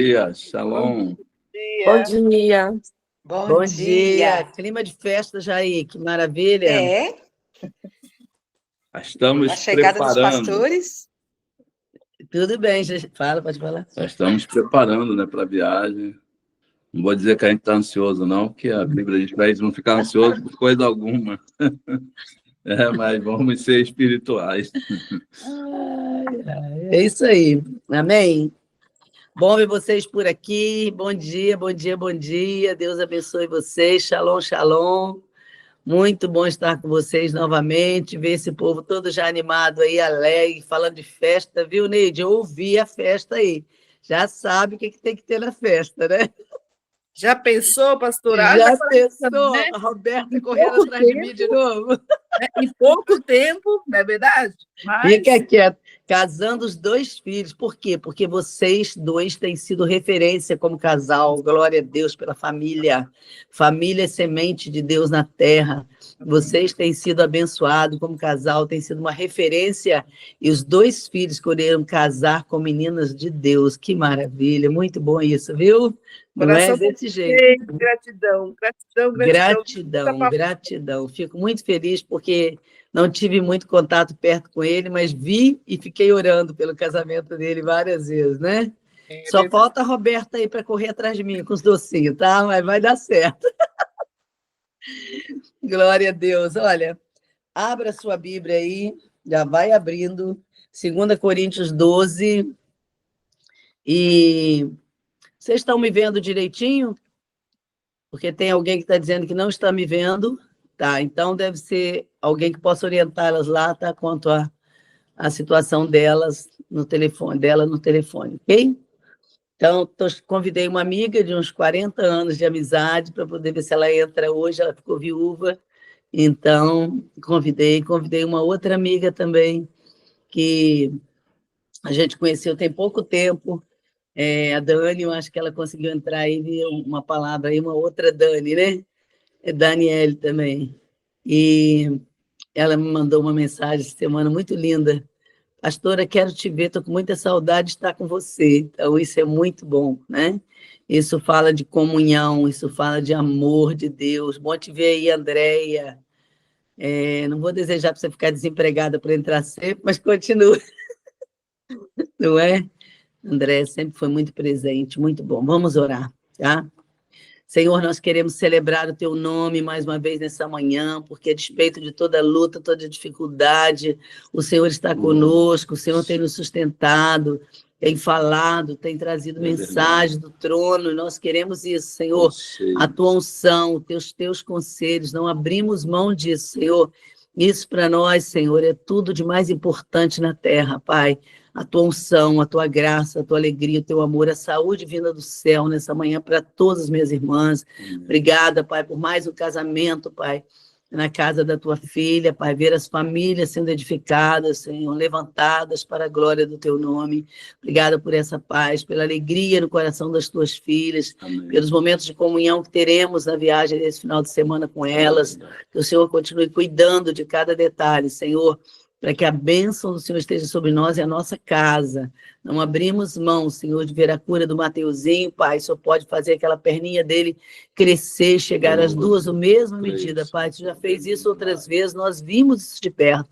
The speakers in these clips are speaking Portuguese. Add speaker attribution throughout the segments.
Speaker 1: dia,
Speaker 2: Bom
Speaker 1: shalom.
Speaker 3: Bom
Speaker 2: dia.
Speaker 3: dia.
Speaker 2: Bom dia.
Speaker 3: Clima de festa já aí, que maravilha.
Speaker 2: É,
Speaker 1: Estamos
Speaker 2: a chegada dos
Speaker 1: preparando,
Speaker 2: pastores.
Speaker 3: Tudo bem, pode falar.
Speaker 1: já estamos preparando, né, para a viagem. Não vou dizer que a gente está ansioso, não, porque a Bíblia diz que a gente não ficar ansioso por coisa alguma. Mas vamos ser espirituais.
Speaker 3: É isso aí. Amém? Bom ver vocês por aqui. Bom dia, bom dia, bom dia. Deus abençoe vocês. Shalom, shalom. Muito bom estar com vocês novamente, ver esse povo todo já animado aí, alegre, falando de festa, viu, Neide? Eu ouvi a festa aí. Já sabe o que tem que ter na festa, né?
Speaker 2: Já pensou, pastor?
Speaker 3: Já pensou? A Roberta correndo atrás de mim de novo?
Speaker 2: Em pouco tempo, não é verdade? Mas...
Speaker 3: Fica quieto. Casando os dois filhos. Por quê? Porque vocês dois têm sido referência como casal. Glória a Deus pela família. Família é semente de Deus na terra. Vocês têm sido abençoados como casal, têm sido uma referência. E os dois filhos escolheram casar com meninas de Deus. Que maravilha. Muito bom isso, viu? Não é desse jeito.
Speaker 2: Gratidão, gratidão,
Speaker 3: gratidão. Gratidão. Fico muito feliz porque não tive muito contato perto com ele, mas vi e fiquei orando pelo casamento dele várias vezes, né? Só falta a Roberta aí para correr atrás de mim com os docinhos, tá? Mas vai dar certo. Glória a Deus. Olha, abra sua Bíblia aí, já vai abrindo, 2 Coríntios 12. E vocês estão me vendo direitinho? Porque tem alguém que está dizendo que não está me vendo. Tá, então deve ser alguém que possa orientá-las lá, tá? Quanto a situação delas no telefone, ok? Então, convidei uma amiga de uns 40 anos de amizade para poder ver se ela entra hoje, ela ficou viúva, então convidei uma outra amiga também, que a gente conheceu tem pouco tempo, a Dani, eu acho que ela conseguiu entrar aí, viu uma palavra aí, uma outra Dani, né? É Daniele também. E ela me mandou uma mensagem essa semana muito linda. Pastora, quero te ver, estou com muita saudade de estar com você. Então, isso é muito bom, né? Isso fala de comunhão, isso fala de amor de Deus. Bom te ver aí, Andréia. Não vou desejar para você ficar desempregada para entrar sempre, mas continua. Não é? Andréia sempre foi muito presente, muito bom. Vamos orar, tá? Senhor, nós queremos celebrar o teu nome mais uma vez nessa manhã, porque a despeito de toda luta, toda dificuldade, o Senhor está conosco, o Senhor tem nos sustentado, tem falado, tem trazido mensagem do trono, e nós queremos isso, Senhor, a tua unção, os teus conselhos, não abrimos mão disso, Senhor. Isso para nós, Senhor, é tudo de mais importante na terra, Pai. A tua unção, a tua graça, a tua alegria, o teu amor, a saúde vinda do céu nessa manhã para todas as minhas irmãs. Obrigada, Pai, por mais um casamento, Pai, na casa da tua filha, Pai, ver as famílias sendo edificadas, Senhor, levantadas para a glória do teu nome. Obrigada por essa paz, pela alegria no coração das tuas filhas, pelos momentos de comunhão que teremos na viagem desse final de semana com elas. Que o Senhor continue cuidando de cada detalhe, Senhor, para que a bênção do Senhor esteja sobre nós e a nossa casa. Não abrimos mão, Senhor, de ver a cura do Mateuzinho, Pai, só pode fazer aquela perninha dele crescer, chegar às duas, a mesma medida, Pai. Tu já fez isso outras vezes, nós vimos isso de perto.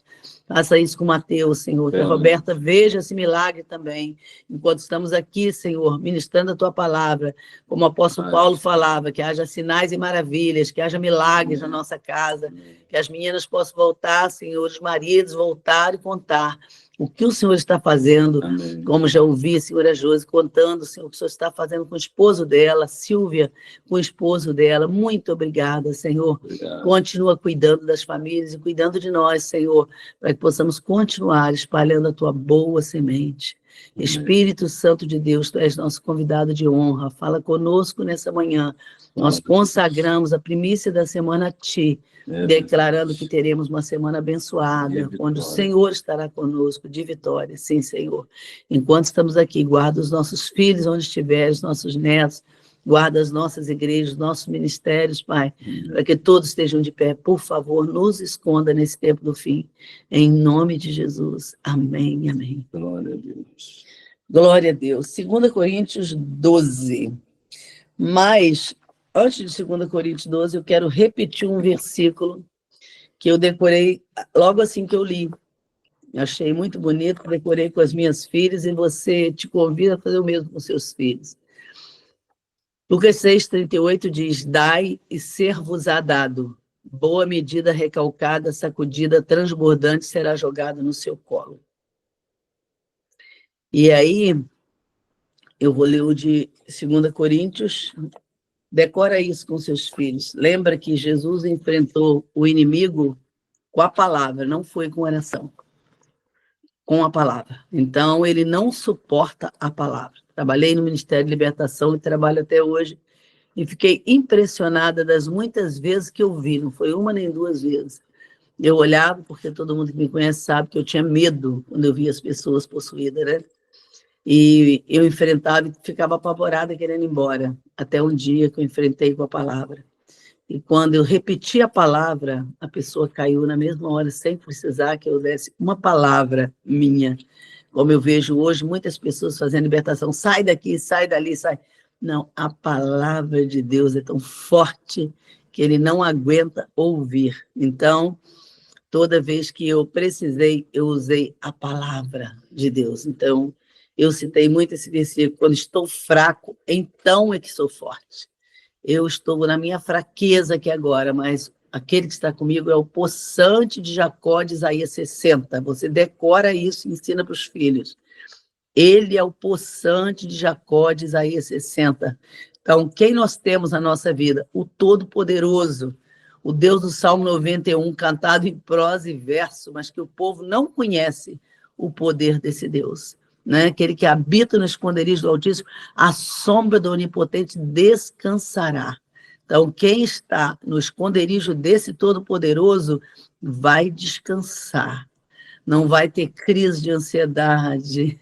Speaker 3: Faça isso com o Mateus, Senhor, que a Roberta veja esse milagre também, enquanto estamos aqui, Senhor, ministrando a Tua palavra, como o apóstolo Paulo falava, que haja sinais e maravilhas, que haja milagres na nossa casa, que as meninas possam voltar, Senhor, os maridos voltar e contar o que o Senhor está fazendo, como já ouvi a senhora Josi contando, Senhor, o que o Senhor está fazendo com o esposo dela, Silvia, com o esposo dela. Muito obrigada, Senhor. Continua cuidando das famílias e cuidando de nós, Senhor, para que possamos continuar espalhando a tua boa semente. Espírito Santo de Deus, tu és nosso convidado de honra. Fala conosco nessa manhã. Nós consagramos a primícia da semana a ti, declarando que teremos uma semana abençoada, onde o Senhor estará conosco de vitória. Sim, Senhor. Enquanto estamos aqui, guarda os nossos filhos onde estiveres, os nossos netos, guarda as nossas igrejas, nossos ministérios, Pai, para que todos estejam de pé. Por favor, nos esconda nesse tempo do fim. Em nome de Jesus. Amém, amém.
Speaker 1: Glória a Deus.
Speaker 3: Glória a Deus. 2 Coríntios 12. Mas, antes de 2 Coríntios 12, eu quero repetir um versículo que eu decorei logo assim que eu li. Achei muito bonito, decorei com as minhas filhas e você te convida a fazer o mesmo com seus filhos. Lucas 6,38 diz: dai e ser-vos-á dado. Boa medida, recalcada, sacudida, transbordante será jogada no seu colo. E aí, eu vou ler o de 2 Coríntios. Decora isso com seus filhos. Lembra que Jesus enfrentou o inimigo com a palavra, não foi com oração. Com a palavra. Então, ele não suporta a palavra. Trabalhei no Ministério de Libertação e trabalho até hoje. E fiquei impressionada das muitas vezes que eu vi, não foi uma nem duas vezes. Eu olhava, porque todo mundo que me conhece sabe que eu tinha medo quando eu via as pessoas possuídas, né? E eu enfrentava e ficava apavorada querendo ir embora. Até um dia que eu enfrentei com a palavra. E quando eu repeti a palavra, a pessoa caiu na mesma hora, sem precisar que eu desse uma palavra minha. Como eu vejo hoje muitas pessoas fazendo libertação, sai daqui, sai dali, sai. Não, a palavra de Deus é tão forte que ele não aguenta ouvir. Então, toda vez que eu precisei, eu usei a palavra de Deus. Então, eu citei muito esse versículo: quando estou fraco, então é que sou forte. Eu estou na minha fraqueza aqui agora, mas aquele que está comigo é o possante de Jacó, de Isaías 60. Você decora isso e ensina para os filhos. Ele é o possante de Jacó, de Isaías 60. Então, quem nós temos na nossa vida? O Todo-Poderoso, o Deus do Salmo 91, cantado em prosa e verso, mas que o povo não conhece o poder desse Deus. Né? Aquele que habita no esconderijo do Altíssimo, a sombra do Onipotente descansará. Então, quem está no esconderijo desse Todo-Poderoso vai descansar. Não vai ter crise de ansiedade,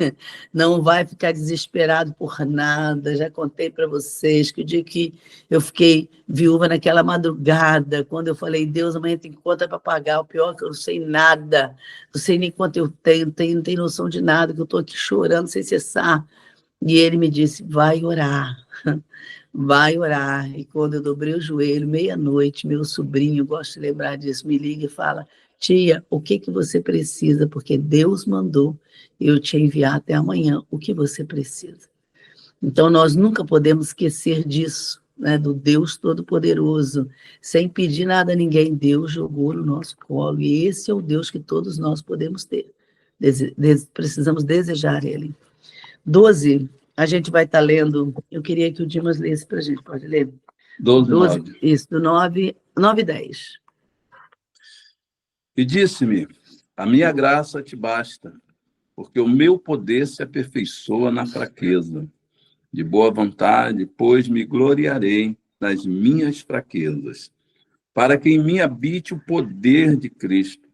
Speaker 3: não vai ficar desesperado por nada. Já contei para vocês que o dia que eu fiquei viúva naquela madrugada, quando eu falei: Deus, amanhã tem conta para pagar, o pior é que eu não sei nada, não sei nem quanto eu tenho, não tenho noção de nada, que eu estou aqui chorando sem cessar. E ele me disse: vai orar, vai orar. E quando eu dobrei o joelho, meia-noite, meu sobrinho, gosto de lembrar disso, me liga e fala: tia, o que você precisa? Porque Deus mandou eu te enviar até amanhã o que você precisa. Então, nós nunca podemos esquecer disso, né, do Deus Todo-Poderoso. Sem pedir nada a ninguém, Deus jogou no nosso colo. E esse é o Deus que todos nós podemos ter. Precisamos desejar Ele. 12, a gente vai estar lendo. Eu queria que o Dimas lesse para a gente. Pode ler?
Speaker 1: 12, 9.
Speaker 3: Isso, do 9 e 10.
Speaker 1: E disse-me: a minha graça te basta, porque o meu poder se aperfeiçoa na fraqueza. De boa vontade, pois me gloriarei nas minhas fraquezas, para que em mim habite o poder de Cristo,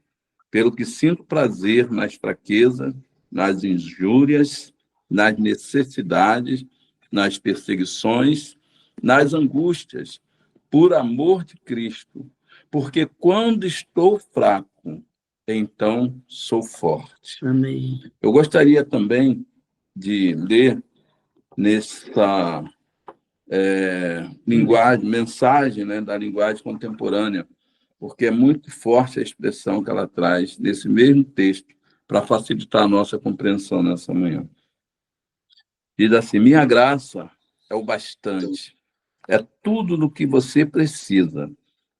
Speaker 1: pelo que sinto prazer nas fraquezas, nas injúrias, nas necessidades, nas perseguições, nas angústias, por amor de Cristo, porque quando estou fraco, então sou forte.
Speaker 3: Amém.
Speaker 1: Eu gostaria também de ler nessa linguagem, mensagem, né, da linguagem contemporânea, porque é muito forte a expressão que ela traz nesse mesmo texto, para facilitar a nossa compreensão nessa manhã. Diz assim: minha graça é o bastante, é tudo do que você precisa.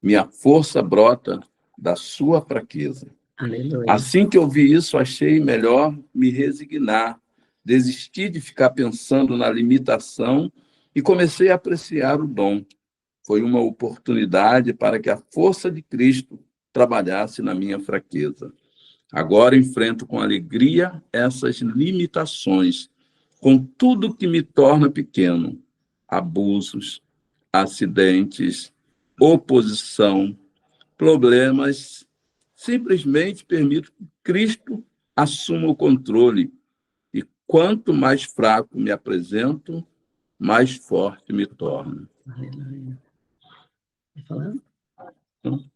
Speaker 1: Minha força brota da sua fraqueza.
Speaker 3: Aleluia.
Speaker 1: Assim que eu vi isso, achei melhor me resignar, desistir de ficar pensando na limitação e comecei a apreciar o dom. Foi uma oportunidade para que a força de Cristo trabalhasse na minha fraqueza. Agora enfrento com alegria essas limitações, com tudo que me torna pequeno: abusos, acidentes, oposição, problemas. Simplesmente permito que Cristo assuma o controle. E quanto mais fraco me apresento, mais forte me torno.
Speaker 3: Aleluia. Tá falando? Não.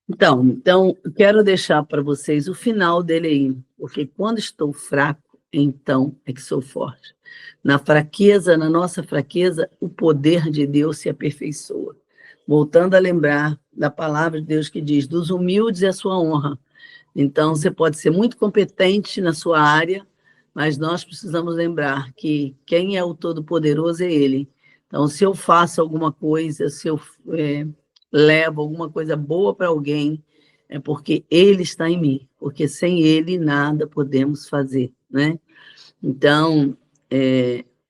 Speaker 3: Então, eu quero deixar para vocês o final dele aí, porque quando estou fraco, então é que sou forte. Na fraqueza, na nossa fraqueza, o poder de Deus se aperfeiçoa. Voltando a lembrar da palavra de Deus que diz, dos humildes é a sua honra. Então, você pode ser muito competente na sua área, mas nós precisamos lembrar que quem é o Todo-Poderoso é Ele. Então, se eu faço alguma coisa, se eu levo alguma coisa boa para alguém, é porque Ele está em mim, porque sem Ele nada podemos fazer, né? Então,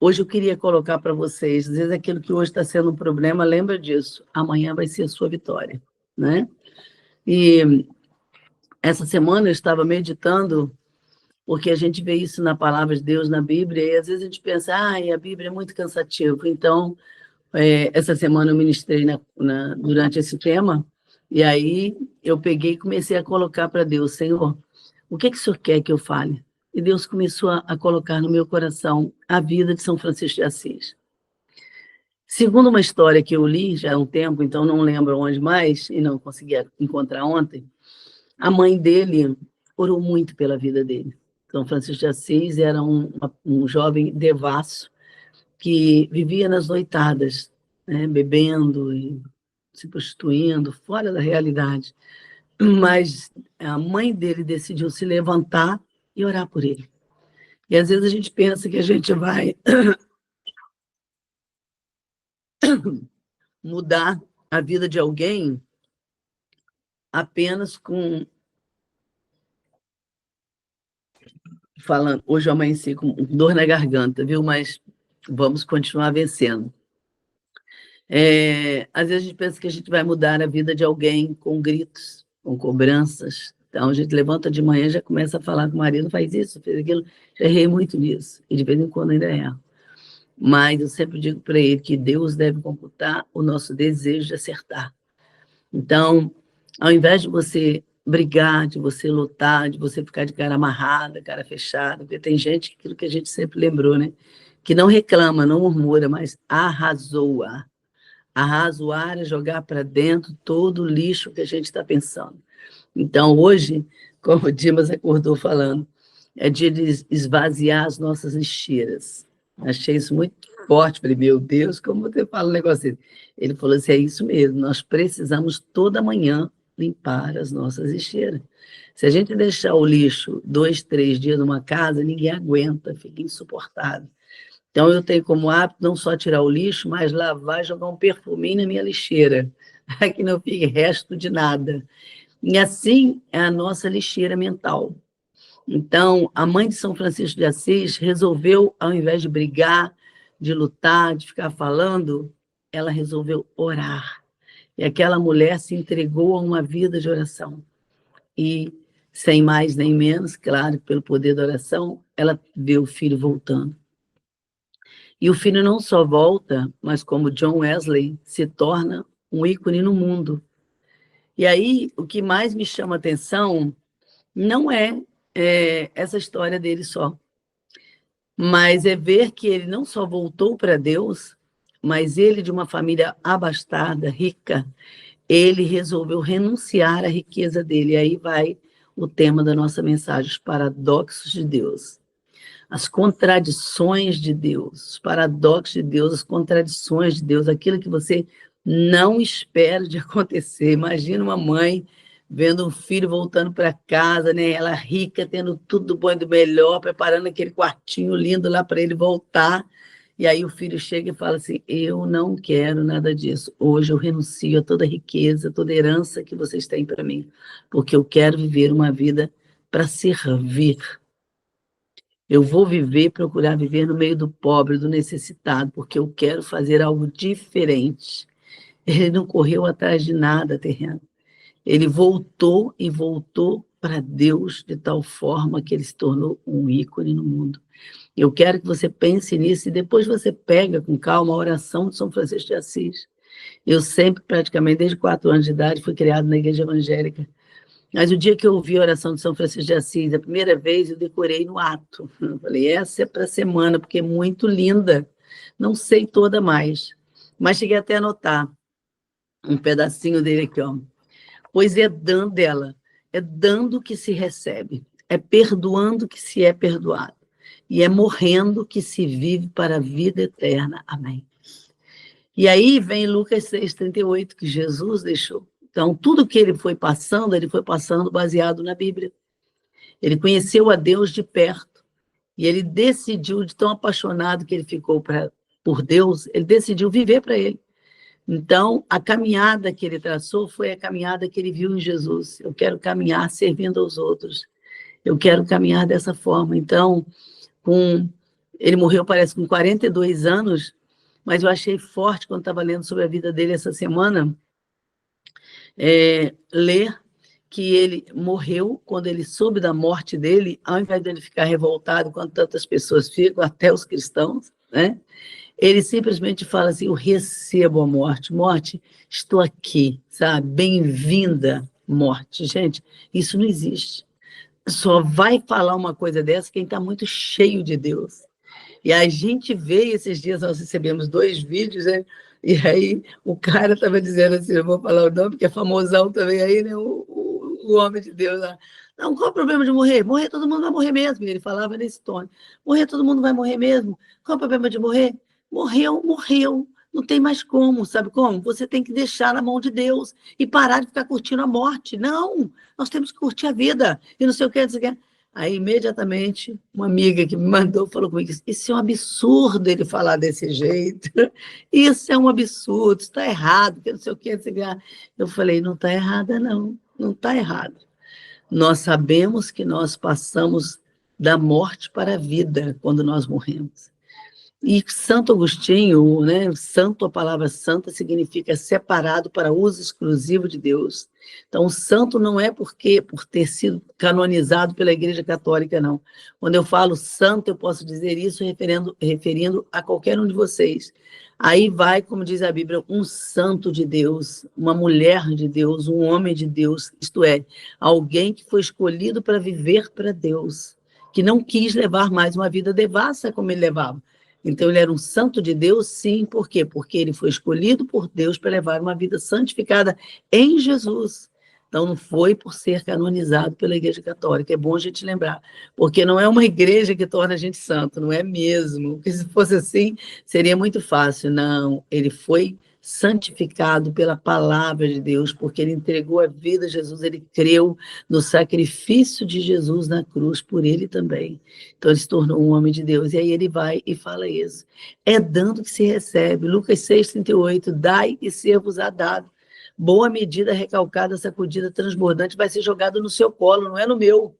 Speaker 3: hoje eu queria colocar para vocês, às vezes aquilo que hoje está sendo um problema, lembra disso, amanhã vai ser a sua vitória, né? E essa semana eu estava meditando, porque a gente vê isso na palavra de Deus, na Bíblia, e às vezes a gente pensa, a Bíblia é muito cansativa. Então, essa semana eu ministrei durante esse tema, e aí eu peguei e comecei a colocar para Deus, Senhor, o que o Senhor quer que eu fale? E Deus começou a colocar no meu coração a vida de São Francisco de Assis. Segundo uma história que eu li já há um tempo, então não lembro onde mais, e não conseguia encontrar ontem, a mãe dele orou muito pela vida dele. São Francisco de Assis era um jovem devasso que vivia nas noitadas, né, bebendo e se prostituindo, fora da realidade. Mas a mãe dele decidiu se levantar e orar por ele. E às vezes a gente pensa que a gente vai mudar a vida de alguém apenas com... Falando, hoje eu amanheci com dor na garganta, viu? Mas vamos continuar vencendo. Às vezes a gente pensa que a gente vai mudar a vida de alguém com gritos, com cobranças. Então a gente levanta de manhã e já começa a falar com o marido, faz isso, fez aquilo. Já errei muito nisso, e de vez em quando ainda erro. Mas eu sempre digo para ele que Deus deve computar o nosso desejo de acertar. Então, ao invés de você brigar, de você lutar, de você ficar de cara amarrada, cara fechada, porque tem gente, aquilo que a gente sempre lembrou, né? Que não reclama, não murmura, mas arrazoa. Arrazoar é jogar para dentro todo o lixo que a gente está pensando. Então, hoje, como o Dimas acordou falando, é dia de esvaziar as nossas lixeiras. Achei isso muito forte. Falei, meu Deus, como você fala um negócio assim? Ele falou assim, é isso mesmo, nós precisamos toda manhã limpar as nossas lixeiras. Se a gente deixar o lixo 2, 3 dias numa casa, ninguém aguenta, fica insuportável. Então, eu tenho como hábito não só tirar o lixo, mas lavar e jogar um perfuminho na minha lixeira, para que não fique resto de nada. E assim é a nossa lixeira mental. Então, a mãe de São Francisco de Assis resolveu, ao invés de brigar, de lutar, de ficar falando, ela resolveu orar. E aquela mulher se entregou a uma vida de oração. E, sem mais nem menos, claro, pelo poder da oração, ela vê o filho voltando. E o filho não só volta, mas como John Wesley, se torna um ícone no mundo. E aí, o que mais me chama a atenção não é essa história dele só, mas é ver que ele não só voltou para Deus, mas ele, de uma família abastada, rica, ele resolveu renunciar à riqueza dele. E aí vai o tema da nossa mensagem, os paradoxos de Deus. As contradições de Deus, os paradoxos de Deus, as contradições de Deus, aquilo que você não espera de acontecer. Imagina uma mãe vendo um filho voltando para casa, né? Ela rica, tendo tudo do bom e do melhor, preparando aquele quartinho lindo lá para ele voltar. E aí o filho chega e fala assim, eu não quero nada disso. Hoje eu renuncio a toda a riqueza, toda a herança que vocês têm para mim, porque eu quero viver uma vida para servir. Eu vou procurar viver no meio do pobre, do necessitado, porque eu quero fazer algo diferente. Ele não correu atrás de nada terreno. Ele voltou e voltou para Deus de tal forma que ele se tornou um ícone no mundo. Eu quero que você pense nisso e depois você pega com calma a oração de São Francisco de Assis. Eu sempre, praticamente, desde 4 anos de idade, fui criado na igreja evangélica. Mas o dia que eu ouvi a oração de São Francisco de Assis, a primeira vez, eu decorei no ato. Eu falei, essa é para a semana, porque é muito linda. Não sei toda mais, mas cheguei até a anotar um pedacinho dele aqui, ó. Pois é dando que se recebe, é perdoando que se é perdoado, e é morrendo que se vive para a vida eterna. Amém. E aí vem Lucas 6,38, que Jesus deixou. Então, tudo que ele foi passando baseado na Bíblia. Ele conheceu a Deus de perto, e ele decidiu, de tão apaixonado que ele ficou por Deus, ele decidiu viver para ele. Então, a caminhada que ele traçou foi a caminhada que ele viu em Jesus. Eu quero caminhar servindo aos outros. Eu quero caminhar dessa forma. Então, ele morreu, parece, com 42 anos, mas eu achei forte, quando estava lendo sobre a vida dele essa semana, ler que ele morreu quando ele soube da morte dele, ao invés de ele ficar revoltado, quando tantas pessoas ficam, até os cristãos, né? Ele simplesmente fala assim: eu recebo a morte. Morte, estou aqui, sabe? Bem-vinda, morte. Gente, isso não existe. Só vai falar uma coisa dessa quem está muito cheio de Deus. E a gente vê, esses dias nós recebemos 2 vídeos, né? E aí o cara estava dizendo assim, eu vou falar o nome, porque é famosão também aí, né? O homem de Deus lá. Não, qual é o problema de morrer? Morrer, todo mundo vai morrer mesmo. E ele falava nesse tom. Morrer, todo mundo vai morrer mesmo. Qual é o problema de morrer? Morreu, morreu. Não tem mais como, sabe como? Você tem que deixar na mão de Deus e parar de ficar curtindo a morte. Não, nós temos que curtir a vida. E não sei o que, não sei o que. Aí, imediatamente, uma amiga que me mandou falou comigo: isso é um absurdo ele falar desse jeito. Isso é um absurdo, isso está errado, que não sei o que, não sei o que. Eu falei: não está errada, não. Não está errado. Nós sabemos que nós passamos da morte para a vida quando nós morremos. E Santo Agostinho, né? Santo, a palavra santa significa separado para uso exclusivo de Deus. Então, o santo não é por ter sido canonizado pela Igreja Católica, não. Quando eu falo santo, eu posso dizer isso referindo a qualquer um de vocês. Aí vai, como diz a Bíblia, um santo de Deus, uma mulher de Deus, um homem de Deus, isto é, alguém que foi escolhido para viver para Deus, que não quis levar mais uma vida devassa como ele levava. Então, ele era um santo de Deus, sim. Por quê? Porque ele foi escolhido por Deus para levar uma vida santificada em Jesus. Então, não foi por ser canonizado pela Igreja Católica. É bom a gente lembrar. Porque não é uma igreja que torna a gente santo, não é mesmo. Porque se fosse assim, seria muito fácil. Não, ele foi santificado pela palavra de Deus, porque ele entregou a vida a Jesus, ele creu no sacrifício de Jesus na cruz por ele também. Então, ele se tornou um homem de Deus. E aí ele vai e fala isso. É dando que se recebe. Lucas 6,38, dai e ser-vos-á dado. Boa medida, recalcada, sacudida, transbordante, vai ser jogado no seu colo, não é no meu.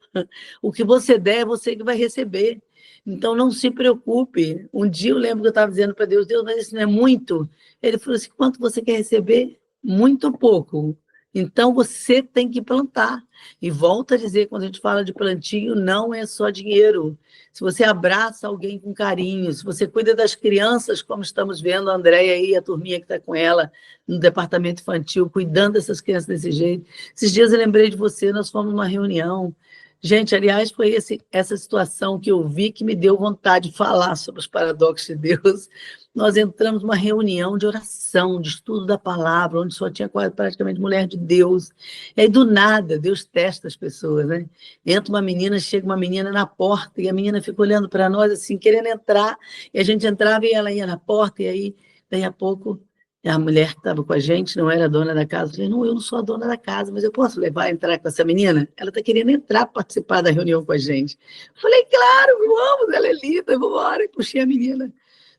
Speaker 3: O que você der, é você que vai receber. Então, não se preocupe. Um dia eu lembro que eu estava dizendo para Deus: Deus, mas isso não é muito? Ele falou assim: quanto você quer receber? Muito ou pouco? Então, você tem que plantar. E volto a dizer, quando a gente fala de plantio, não é só dinheiro. Se você abraça alguém com carinho, se você cuida das crianças, como estamos vendo a Andréia aí, a turminha que está com ela no departamento infantil, cuidando dessas crianças desse jeito. Esses dias eu lembrei de você, nós fomos numa reunião. Gente, aliás, foi essa situação que eu vi que me deu vontade de falar sobre os paradoxos de Deus. Nós entramos numa reunião de oração, de estudo da palavra, onde só tinha quase praticamente mulher de Deus. E aí, do nada, Deus testa as pessoas, né? Entra uma menina, chega uma menina na porta, e a menina fica olhando para nós, assim, querendo entrar, e a gente entrava e ela ia na porta, e aí, daí a pouco, a mulher que estava com a gente não era a dona da casa. Eu falei: não, eu não sou a dona da casa, mas eu posso entrar com essa menina? Ela está querendo entrar, participar da reunião com a gente. Eu falei: claro, vamos, ela é linda, vamos embora. E puxei a menina.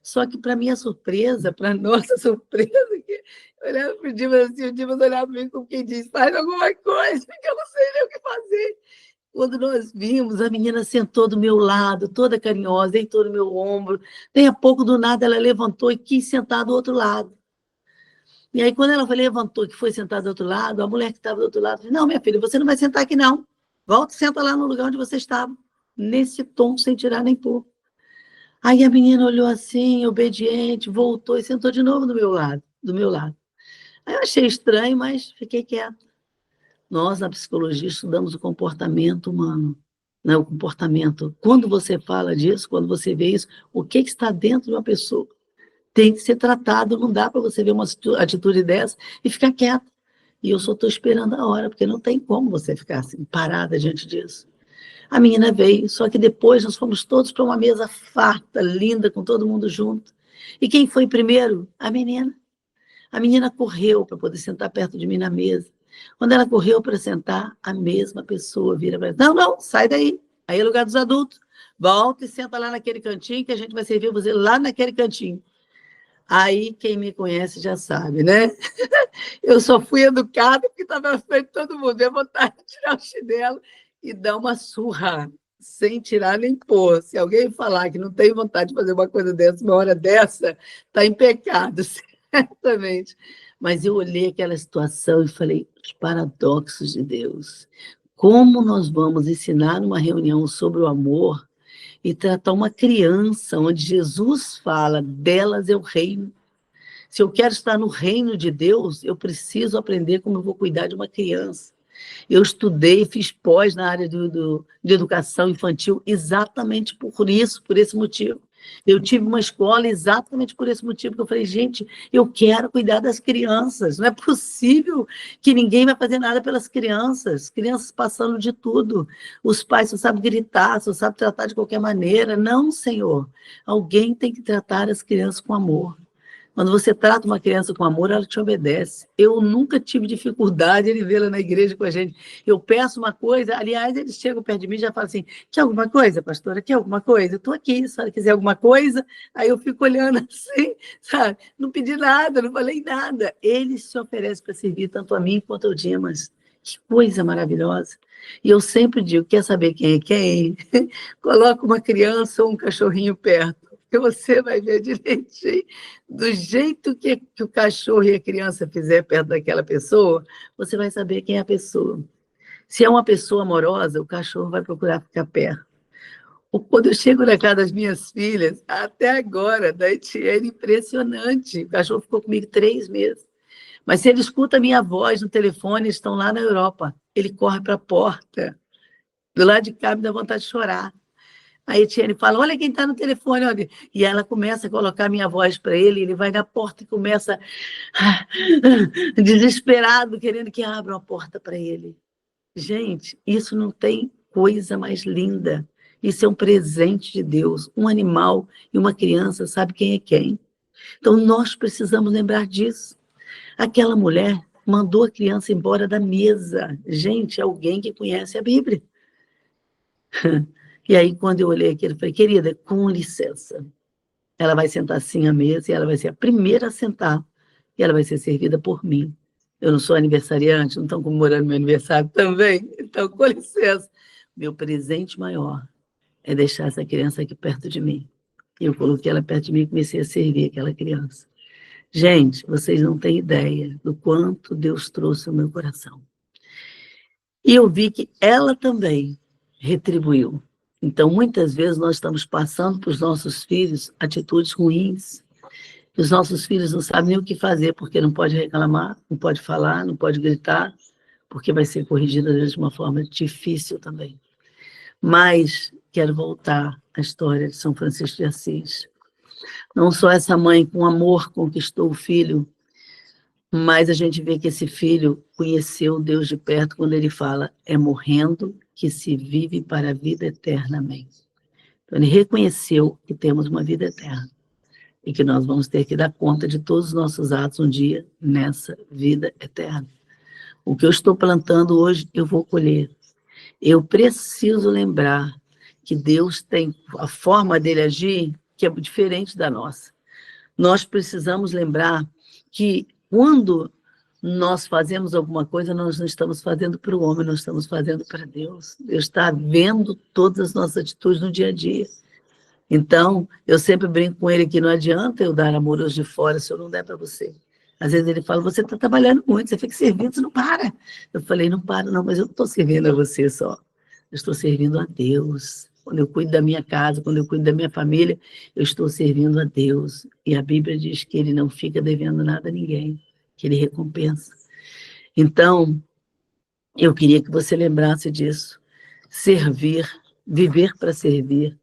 Speaker 3: Só que, para minha surpresa, para nossa surpresa, que eu olhava para o Dimas assim, o Dimas olhava para mim como quem diz: faz alguma coisa, que eu não sei nem o que fazer. Quando nós vimos, a menina sentou do meu lado, toda carinhosa, deitou no meu ombro. Daí a pouco, do nada, ela levantou e quis sentar do outro lado. E aí, quando ela levantou, que foi sentar do outro lado, a mulher que estava do outro lado falou: não, minha filha, você não vai sentar aqui, não. Volta e senta lá no lugar onde você estava. Nesse tom, sem tirar nem pôr. Aí a menina olhou assim, obediente, voltou e sentou de novo do meu lado. Aí eu achei estranho, mas fiquei quieta. Nós, na psicologia, estudamos o comportamento humano. Né? O comportamento. Quando você fala disso, quando você vê isso, o que está dentro de uma pessoa? Tem que ser tratado, não dá para você ver uma atitude dessa e ficar quieto. E eu só estou esperando a hora, porque não tem como você ficar assim, parada diante disso. A menina veio, só que depois nós fomos todos para uma mesa farta, linda, com todo mundo junto. E quem foi primeiro? A menina. A menina correu para poder sentar perto de mim na mesa. Quando ela correu para sentar, a mesma pessoa vira para ela: não, não, sai daí. Aí é lugar dos adultos. Volta e senta lá naquele cantinho que a gente vai servir você lá naquele cantinho. Aí quem me conhece já sabe, né? Eu só fui educada porque estava na frente de todo mundo. Deu vontade de tirar o chinelo e dar uma surra, sem tirar nem pôr. Se alguém falar que não tem vontade de fazer uma coisa dessa, uma hora dessa, está em pecado, certamente. Mas eu olhei aquela situação e falei: os paradoxos de Deus. Como nós vamos ensinar numa reunião sobre o amor e tratar uma criança, onde Jesus fala, delas é o reino. Se eu quero estar no reino de Deus, eu preciso aprender como eu vou cuidar de uma criança. Eu estudei, fiz pós na área de educação infantil exatamente por isso, por esse motivo. Eu tive uma escola exatamente por esse motivo, que eu falei: gente, eu quero cuidar das crianças. Não é possível que ninguém vai fazer nada pelas crianças. Crianças passando de tudo. Os pais só sabem gritar, só sabem tratar de qualquer maneira. Não, Senhor. Alguém tem que tratar as crianças com amor. Quando você trata uma criança com amor, ela te obedece. Eu nunca tive dificuldade de vê-la na igreja com a gente. Eu peço uma coisa, aliás, eles chegam perto de mim e já falam assim: quer alguma coisa, pastora? Quer alguma coisa? Eu estou aqui, se ela quiser alguma coisa. Aí eu fico olhando assim, sabe? Não pedi nada, não falei nada. Eles se oferecem para servir tanto a mim quanto ao Dimas. Que coisa maravilhosa. E eu sempre digo: quer saber quem é quem? Coloca uma criança ou um cachorrinho perto, que você vai ver direitinho. Do jeito que o cachorro e a criança fizer perto daquela pessoa, você vai saber quem é a pessoa. Se é uma pessoa amorosa, o cachorro vai procurar ficar perto. Ou quando eu chego na casa das minhas filhas, até agora, da Etienne, impressionante. O cachorro ficou comigo 3 meses. Mas se ele escuta a minha voz no telefone, eles estão lá na Europa. Ele corre para a porta. Do lado de cá me dá vontade de chorar. A Etienne fala: olha quem está no telefone, olha. E ela começa a colocar a minha voz para ele, ele vai na porta e começa desesperado, querendo que abra a porta para ele. Gente, isso não tem coisa mais linda. Isso é um presente de Deus. Um animal e uma criança sabe quem é quem. Então, nós precisamos lembrar disso. Aquela mulher mandou a criança embora da mesa. Gente, alguém que conhece a Bíblia. E aí, quando eu olhei aquilo, eu falei: querida, com licença. Ela vai sentar assim à mesa e ela vai ser a primeira a sentar. E ela vai ser servida por mim. Eu não sou aniversariante, não estão comemorando meu aniversário também? Então, com licença. Meu presente maior é deixar essa criança aqui perto de mim. Eu coloquei ela perto de mim e comecei a servir aquela criança. Gente, vocês não têm ideia do quanto Deus trouxe ao meu coração. E eu vi que ela também retribuiu. Então, muitas vezes, nós estamos passando para os nossos filhos atitudes ruins. Os nossos filhos não sabem nem o que fazer, porque não pode reclamar, não pode falar, não pode gritar, porque vai ser corrigido de uma forma difícil também. Mas quero voltar à história de São Francisco de Assis. Não só essa mãe com amor conquistou o filho, mas a gente vê que esse filho conheceu Deus de perto quando ele fala: é morrendo que se vive para a vida eternamente. Então, ele reconheceu que temos uma vida eterna e que nós vamos ter que dar conta de todos os nossos atos um dia nessa vida eterna. O que eu estou plantando hoje, eu vou colher. Eu preciso lembrar que Deus tem a forma dele agir que é diferente da nossa. Nós precisamos lembrar que quando nós fazemos alguma coisa, nós não estamos fazendo para o homem, nós estamos fazendo para Deus. Deus está vendo todas as nossas atitudes no dia a dia. Então, eu sempre brinco com ele que não adianta eu dar amor aos de fora se eu não der para você. Às vezes ele fala: você está trabalhando muito, você fica servindo, você não para. Eu falei: não paro não, mas eu não estou servindo a você só. Eu estou servindo a Deus. Quando eu cuido da minha casa, quando eu cuido da minha família, eu estou servindo a Deus. E a Bíblia diz que ele não fica devendo nada a ninguém, que ele recompensa. Então, eu queria que você lembrasse disso. Servir, viver para servir,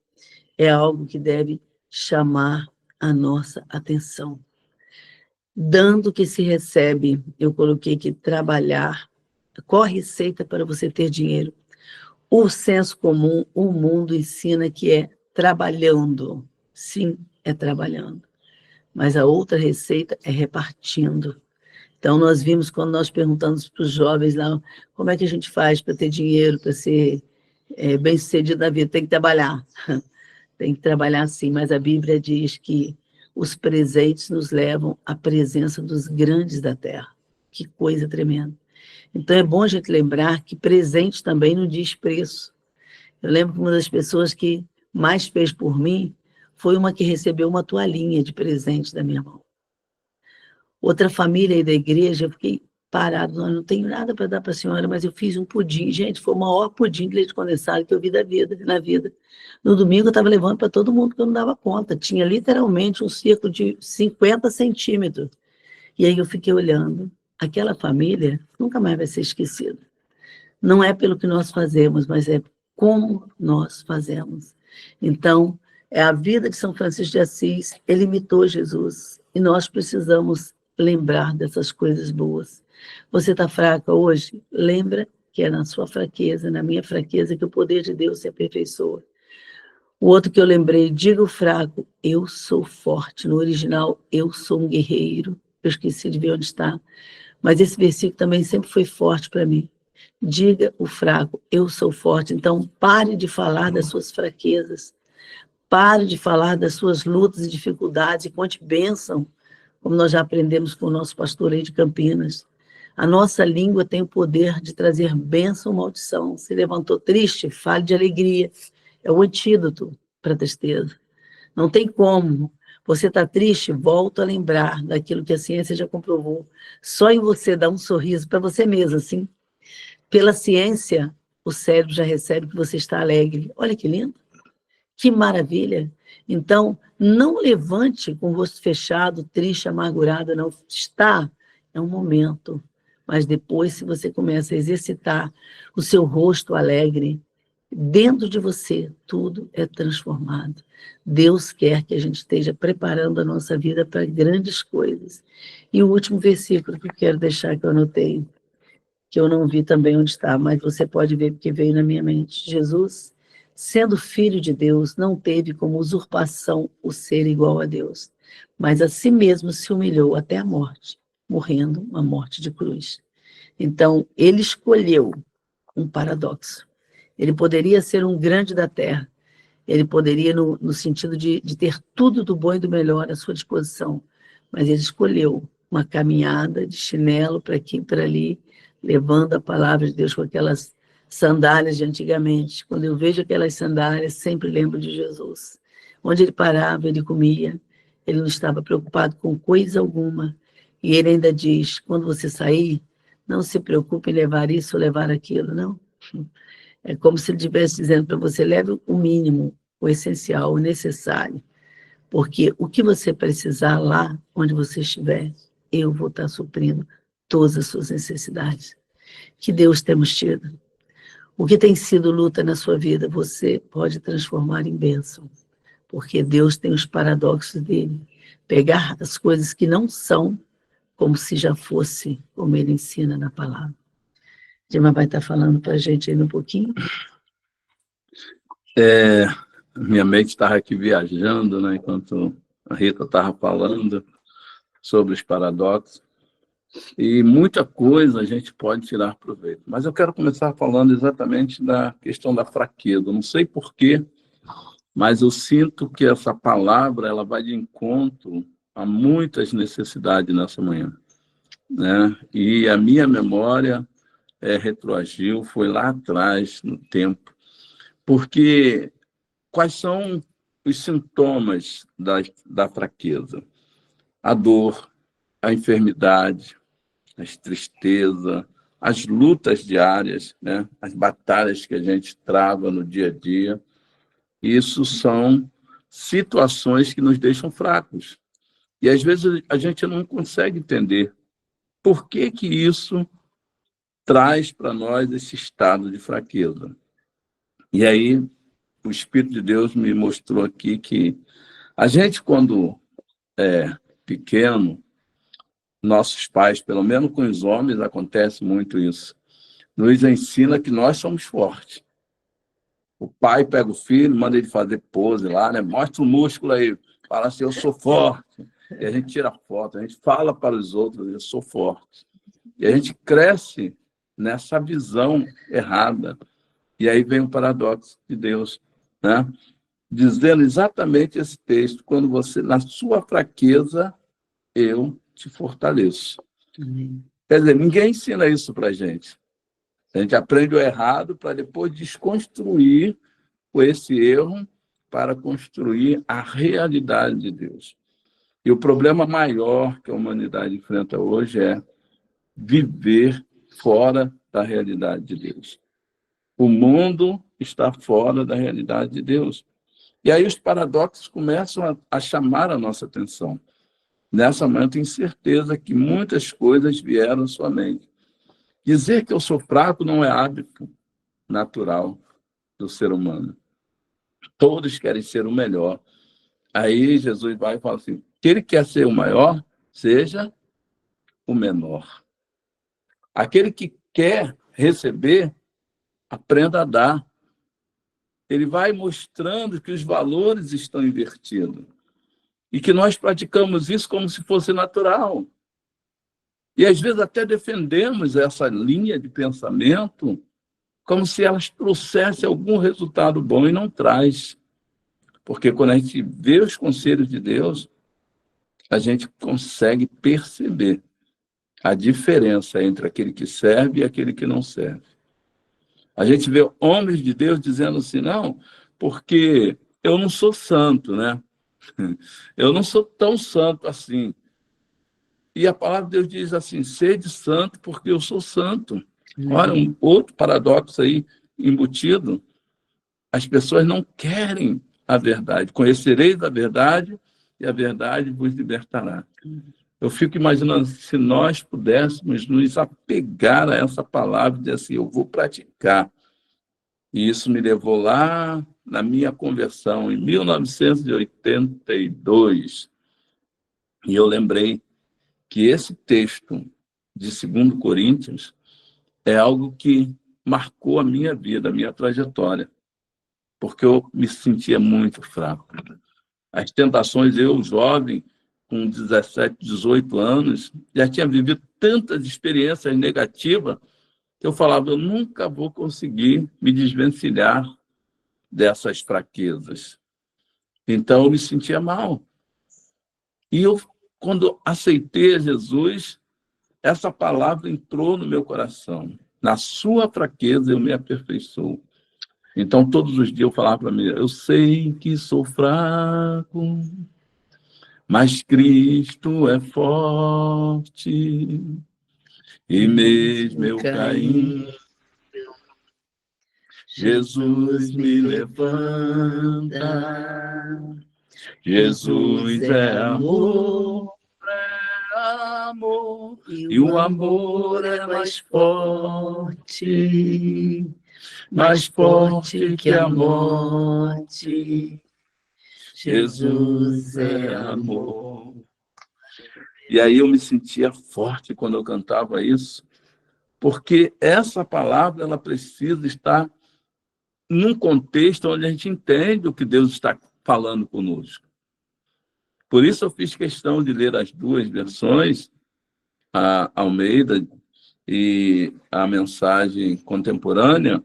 Speaker 3: é algo que deve chamar a nossa atenção. Dando que se recebe, eu coloquei que trabalhar, qual a receita para você ter dinheiro? O senso comum, o mundo ensina que é trabalhando. Sim, é trabalhando. Mas a outra receita é repartindo. Então, nós vimos quando nós perguntamos para os jovens lá, como é que a gente faz para ter dinheiro, para ser bem-sucedido na vida? Tem que trabalhar. Tem que trabalhar sim, mas a Bíblia diz que os presentes nos levam à presença dos grandes da terra. Que coisa tremenda. Então, é bom a gente lembrar que presente também não diz preço. Eu lembro que uma das pessoas que mais fez por mim foi uma que recebeu uma toalhinha de presente da minha mão. Outra família aí da igreja, eu fiquei parado, não tenho nada para dar para a senhora, mas eu fiz um pudim. Gente, foi o maior pudim de leite condensado que eu vi na vida. No domingo eu estava levando para todo mundo que eu não dava conta. Tinha literalmente um círculo de 50 centímetros. E aí eu fiquei olhando. Aquela família nunca mais vai ser esquecida. Não é pelo que nós fazemos, mas é como nós fazemos. Então, é a vida de São Francisco de Assis, ele imitou Jesus, e nós precisamos lembrar dessas coisas boas. Você está fraca hoje? Lembra que é na sua fraqueza, na minha fraqueza, que o poder de Deus se aperfeiçoa. O outro que eu lembrei, diga o fraco, eu sou forte. No original, eu sou um guerreiro. Eu esqueci de ver onde está. Mas esse versículo também sempre foi forte para mim. Diga o fraco, eu sou forte. Então, pare de falar das suas fraquezas. Pare de falar das suas lutas e dificuldades e conte bênção, como nós já aprendemos com o nosso pastor aí de Campinas. A nossa língua tem o poder de trazer bênção ou maldição. Se levantou triste, fale de alegria. É o antídoto para a tristeza. Não tem como. Você está triste, volta a lembrar daquilo que a ciência já comprovou. Só em você dar um sorriso para você mesmo, assim. Pela ciência, o cérebro já recebe que você está alegre. Olha que lindo. Que maravilha! Então, não levante com o rosto fechado, triste, amargurado, não. Está, é um momento. Mas depois, se você começa a exercitar o seu rosto alegre, dentro de você, tudo é transformado. Deus quer que a gente esteja preparando a nossa vida para grandes coisas. E o último versículo que eu quero deixar, que eu anotei, que eu não vi também onde está, mas você pode ver porque veio na minha mente. Jesus, sendo filho de Deus, não teve como usurpação o ser igual a Deus, mas a si mesmo se humilhou até a morte, morrendo uma morte de cruz. Então, ele escolheu um paradoxo. Ele poderia ser um grande da terra, ele poderia, no sentido de ter tudo do bom e do melhor à sua disposição, mas ele escolheu uma caminhada de chinelo para aqui e para ali, levando a palavra de Deus com aquelas sandálias de antigamente. Quando eu vejo aquelas sandálias, sempre lembro de Jesus. Onde ele parava, ele comia, ele não estava preocupado com coisa alguma. E ele ainda diz, quando você sair, não se preocupe em levar isso ou levar aquilo, não. É como se ele estivesse dizendo para você, leve o mínimo, o essencial, o necessário. Porque o que você precisar lá, onde você estiver, eu vou estar suprindo todas as suas necessidades. Que Deus temos tido. O que tem sido luta na sua vida, você pode transformar em bênção. Porque Deus tem os paradoxos dele. Pegar as coisas que não são, como se já fosse, como ele ensina na palavra. Dima vai estar falando para a gente aí um pouquinho.
Speaker 1: Minha mente estava aqui viajando, né, enquanto a Rita estava falando sobre os paradoxos. E muita coisa a gente pode tirar proveito. Mas eu quero começar falando exatamente da questão da fraqueza. Não sei porquê, mas eu sinto que essa palavra ela vai de encontro a muitas necessidades nessa manhã, né? E a minha memória retroagiu, foi lá atrás no tempo. Porque quais são os sintomas da fraqueza? A dor, a enfermidade, a tristeza, as lutas diárias, né? As batalhas que a gente trava no dia a dia. Isso são situações que nos deixam fracos. E, às vezes, a gente não consegue entender por que que isso traz para nós esse estado de fraqueza. E aí, o Espírito de Deus me mostrou aqui que a gente, quando é pequeno, nossos pais, pelo menos com os homens, acontece muito isso, nos ensina que nós somos fortes. O pai pega o filho, manda ele fazer pose lá, né? Mostra o músculo aí, fala assim, eu sou forte. E a gente tira foto, a gente fala para os outros, eu sou forte. E a gente cresce nessa visão errada. E aí vem o paradoxo de Deus, né? Dizendo exatamente esse texto, quando você, na sua fraqueza, eu te fortaleço. Quer dizer, ninguém ensina isso para a gente. A gente aprende o errado para depois desconstruir esse erro para construir a realidade de Deus. E o problema maior que a humanidade enfrenta hoje é viver fora da realidade de Deus. O mundo está fora da realidade de Deus. E aí os paradoxos começam a chamar a nossa atenção. Nessa manhã eu tenho certeza que muitas coisas vieram à sua mente. Dizer que eu sou fraco não é hábito natural do ser humano. Todos querem ser o melhor. Aí Jesus vai e fala assim, que ele quer ser o maior, seja o menor. Aquele que quer receber, aprenda a dar. Ele vai mostrando que os valores estão invertidos e que nós praticamos isso como se fosse natural. E, às vezes, até defendemos essa linha de pensamento como se elas trouxessem algum resultado bom e não traz. Porque quando a gente vê os conselhos de Deus, a gente consegue perceber a diferença entre aquele que serve e aquele que não serve. A gente vê homens de Deus dizendo assim, não, porque eu não sou santo, né? Eu não sou tão santo assim. E a palavra de Deus diz assim, sede santo porque eu sou santo. Olha, um outro paradoxo aí embutido. As pessoas não querem a verdade. Conhecereis a verdade e a verdade vos libertará. Eu fico imaginando se nós pudéssemos nos apegar a essa palavra e dizer assim, eu vou praticar. E isso me levou lá na minha conversão, em 1982. E eu lembrei que esse texto de 2 Coríntios é algo que marcou a minha vida, a minha trajetória, porque eu me sentia muito fraco. As tentações, eu, jovem, com 17, 18 anos, já tinha vivido tantas experiências negativas que eu falava, eu nunca vou conseguir me desvencilhar dessas fraquezas. Então, eu me sentia mal. E eu, quando aceitei a Jesus, essa palavra entrou no meu coração. Na sua fraqueza, eu me aperfeiçoo. Então, todos os dias eu falava para mim, eu sei que sou fraco, mas Cristo é forte, e mesmo eu caindo, Jesus me levanta. Jesus é amor, e o amor é mais forte que a morte. Jesus é amor. E aí eu me sentia forte quando eu cantava isso, porque essa palavra ela precisa estar num contexto onde a gente entende o que Deus está falando conosco. Por isso eu fiz questão de ler as duas versões, a Almeida e a mensagem contemporânea,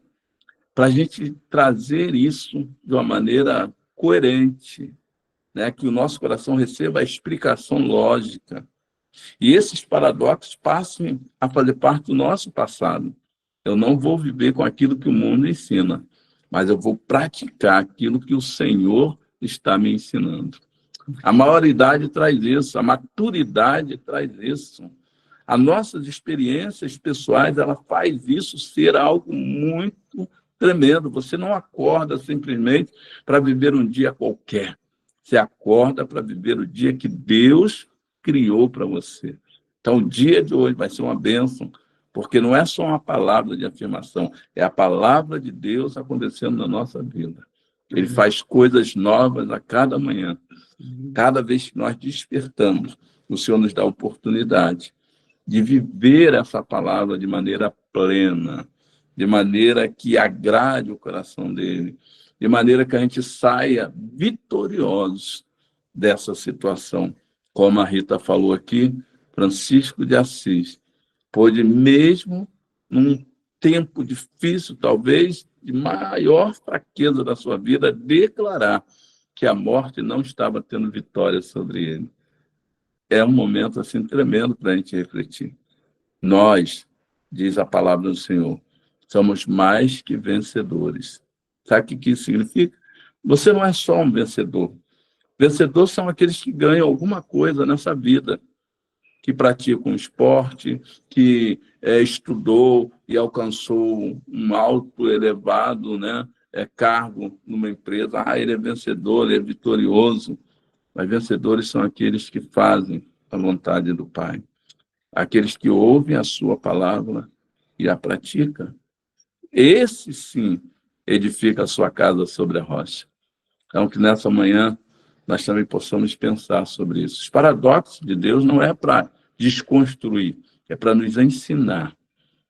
Speaker 1: para a gente trazer isso de uma maneira coerente, né? Que o nosso coração receba a explicação lógica. E esses paradoxos passem a fazer parte do nosso passado. Eu não vou viver com aquilo que o mundo ensina, mas eu vou praticar aquilo que o Senhor está me ensinando. A maioridade traz isso, a maturidade traz isso. As nossas experiências pessoais, ela faz isso ser algo muito tremendo. Você não acorda simplesmente para viver um dia qualquer. Você acorda para viver o dia que Deus criou para você. Então, o dia de hoje vai ser uma bênção, porque não é só uma palavra de afirmação, é a palavra de Deus acontecendo na nossa vida. Ele faz coisas novas a cada manhã. Cada vez que nós despertamos, o Senhor nos dá a oportunidade de viver essa palavra de maneira plena, de maneira que agrade o coração dele, de maneira que a gente saia vitoriosos dessa situação. Como a Rita falou aqui, Francisco de Assis pôde, mesmo num tempo difícil, talvez, de maior fraqueza da sua vida, declarar que a morte não estava tendo vitória sobre ele. É um momento assim tremendo para a gente refletir. Nós, diz a palavra do Senhor, somos mais que vencedores. Sabe o que isso significa? Você não é só um vencedor. Vencedores são aqueles que ganham alguma coisa nessa vida, que praticam esporte, que estudou e alcançou um alto, elevado, né, cargo numa empresa. Ele é vencedor, ele é vitorioso. Mas vencedores são aqueles que fazem a vontade do Pai. Aqueles que ouvem a sua palavra e a praticam. Esse, sim, edifica a sua casa sobre a rocha. Então, que nessa manhã nós também possamos pensar sobre isso. Os paradoxos de Deus não é para desconstruir, é para nos ensinar,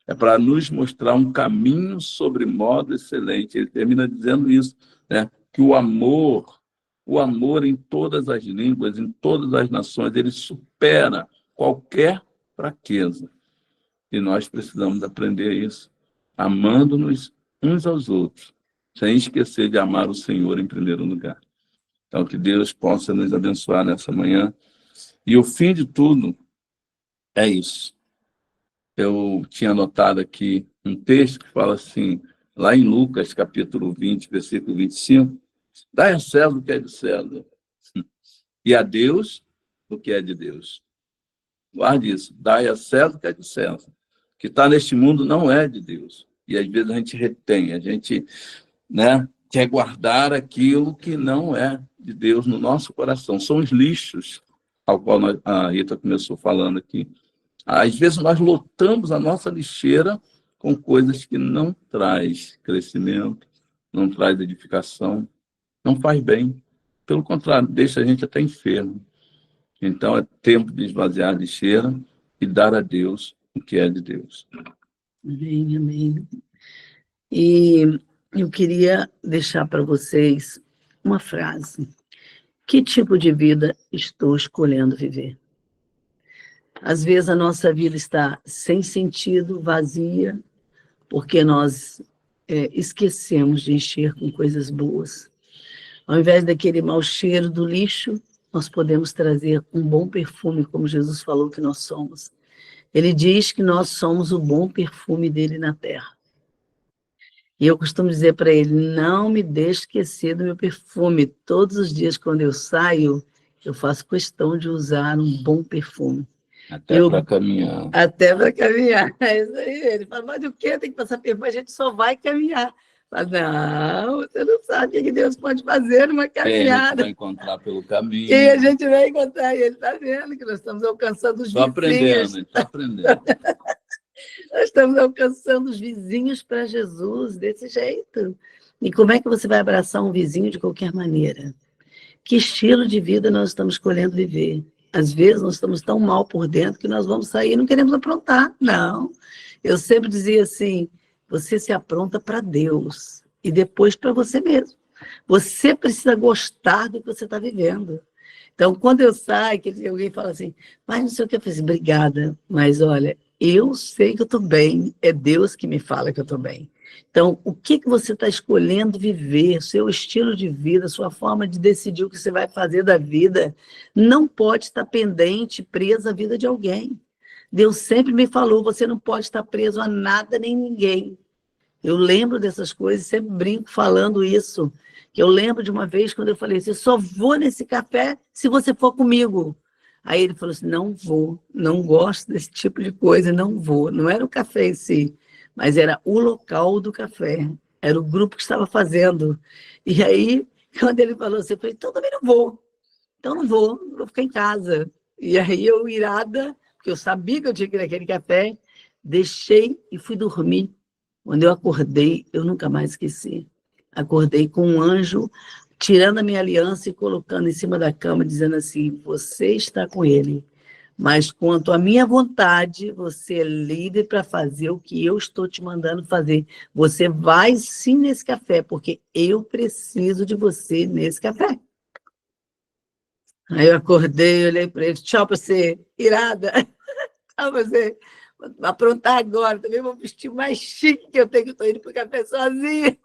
Speaker 1: é para nos mostrar um caminho sobre modo excelente. Ele termina dizendo isso, né? Que o amor em todas as línguas, em todas as nações, ele supera qualquer fraqueza. E nós precisamos aprender isso, amando-nos uns aos outros, sem esquecer de amar o Senhor em primeiro lugar. Então, que Deus possa nos abençoar nessa manhã. E o fim de tudo é isso. Eu tinha anotado aqui um texto que fala assim, lá em Lucas, capítulo 20, versículo 25, dai a César o que é de César, e a Deus o que é de Deus. Guarde isso, dai a César o que é de César. O que está neste mundo não é de Deus. E às vezes a gente retém, a gente, né, quer guardar aquilo que não é de Deus no nosso coração. São os lixos, ao qual a Rita começou falando aqui. Às vezes nós lotamos a nossa lixeira com coisas que não traz crescimento, não traz edificação, não faz bem. Pelo contrário, deixa a gente até enfermo. Então é tempo de esvaziar a lixeira e dar a Deus o que é de Deus.
Speaker 3: Amém, amém. E eu queria deixar para vocês uma frase. Que tipo de vida estou escolhendo viver? Às vezes a nossa vida está sem sentido, vazia, porque nós esquecemos de encher com coisas boas. Ao invés daquele mau cheiro do lixo, nós podemos trazer um bom perfume, como Jesus falou que nós somos. Ele diz que nós somos o bom perfume dele na terra. E eu costumo dizer para ele, não me deixe esquecer do meu perfume. Todos os dias, quando eu saio, eu faço questão de usar um bom perfume.
Speaker 1: Até para caminhar.
Speaker 3: Até para caminhar. É isso aí. Ele fala, mas o quê? Tem que passar perfume, a gente só vai caminhar. Fala, não, você não sabe o que Deus pode fazer numa caminhada.
Speaker 1: A gente vai encontrar pelo caminho.
Speaker 3: E a gente vai encontrar, e ele está vendo que nós estamos alcançando os vizinhos.
Speaker 1: Está aprendendo.
Speaker 3: Nós estamos alcançando os vizinhos para Jesus, desse jeito. E como é que você vai abraçar um vizinho de qualquer maneira? Que estilo de vida nós estamos escolhendo viver? Às vezes nós estamos tão mal por dentro que nós vamos sair e não queremos aprontar. Não. Eu sempre dizia assim, você se apronta para Deus e depois para você mesmo. Você precisa gostar do que você está vivendo. Então, quando eu saio, que alguém fala assim, mas não sei o que, eu falei assim, obrigada, mas olha, eu sei que eu estou bem, é Deus que me fala que eu estou bem. Então, o que você está escolhendo viver, seu estilo de vida, sua forma de decidir o que você vai fazer da vida, não pode estar pendente, presa à vida de alguém. Deus sempre me falou, você não pode estar preso a nada nem ninguém. Eu lembro dessas coisas, sempre brinco falando isso. Eu lembro de uma vez quando eu falei assim, eu só vou nesse café se você for comigo. Aí ele falou assim, não vou, não gosto desse tipo de coisa, não vou. Não era o café em si, mas era o local do café. Era o grupo que estava fazendo. E aí, quando ele falou assim, eu falei, então também não vou. Então não vou ficar em casa. E aí eu, irada, porque eu sabia que eu tinha que ir naquele café, deixei e fui dormir. Quando eu acordei, eu nunca mais esqueci. Acordei com um anjo tirando a minha aliança e colocando em cima da cama, dizendo assim, você está com ele, Mas quanto à minha vontade, você é livre para fazer o que eu estou te mandando fazer. Você vai sim nesse café, porque eu preciso de você nesse café. Aí eu acordei, olhei para ele, tchau para você, irada. Tchau para você. Vou aprontar agora, também vou vestir mais chique que eu tenho, que estou indo para o café sozinha.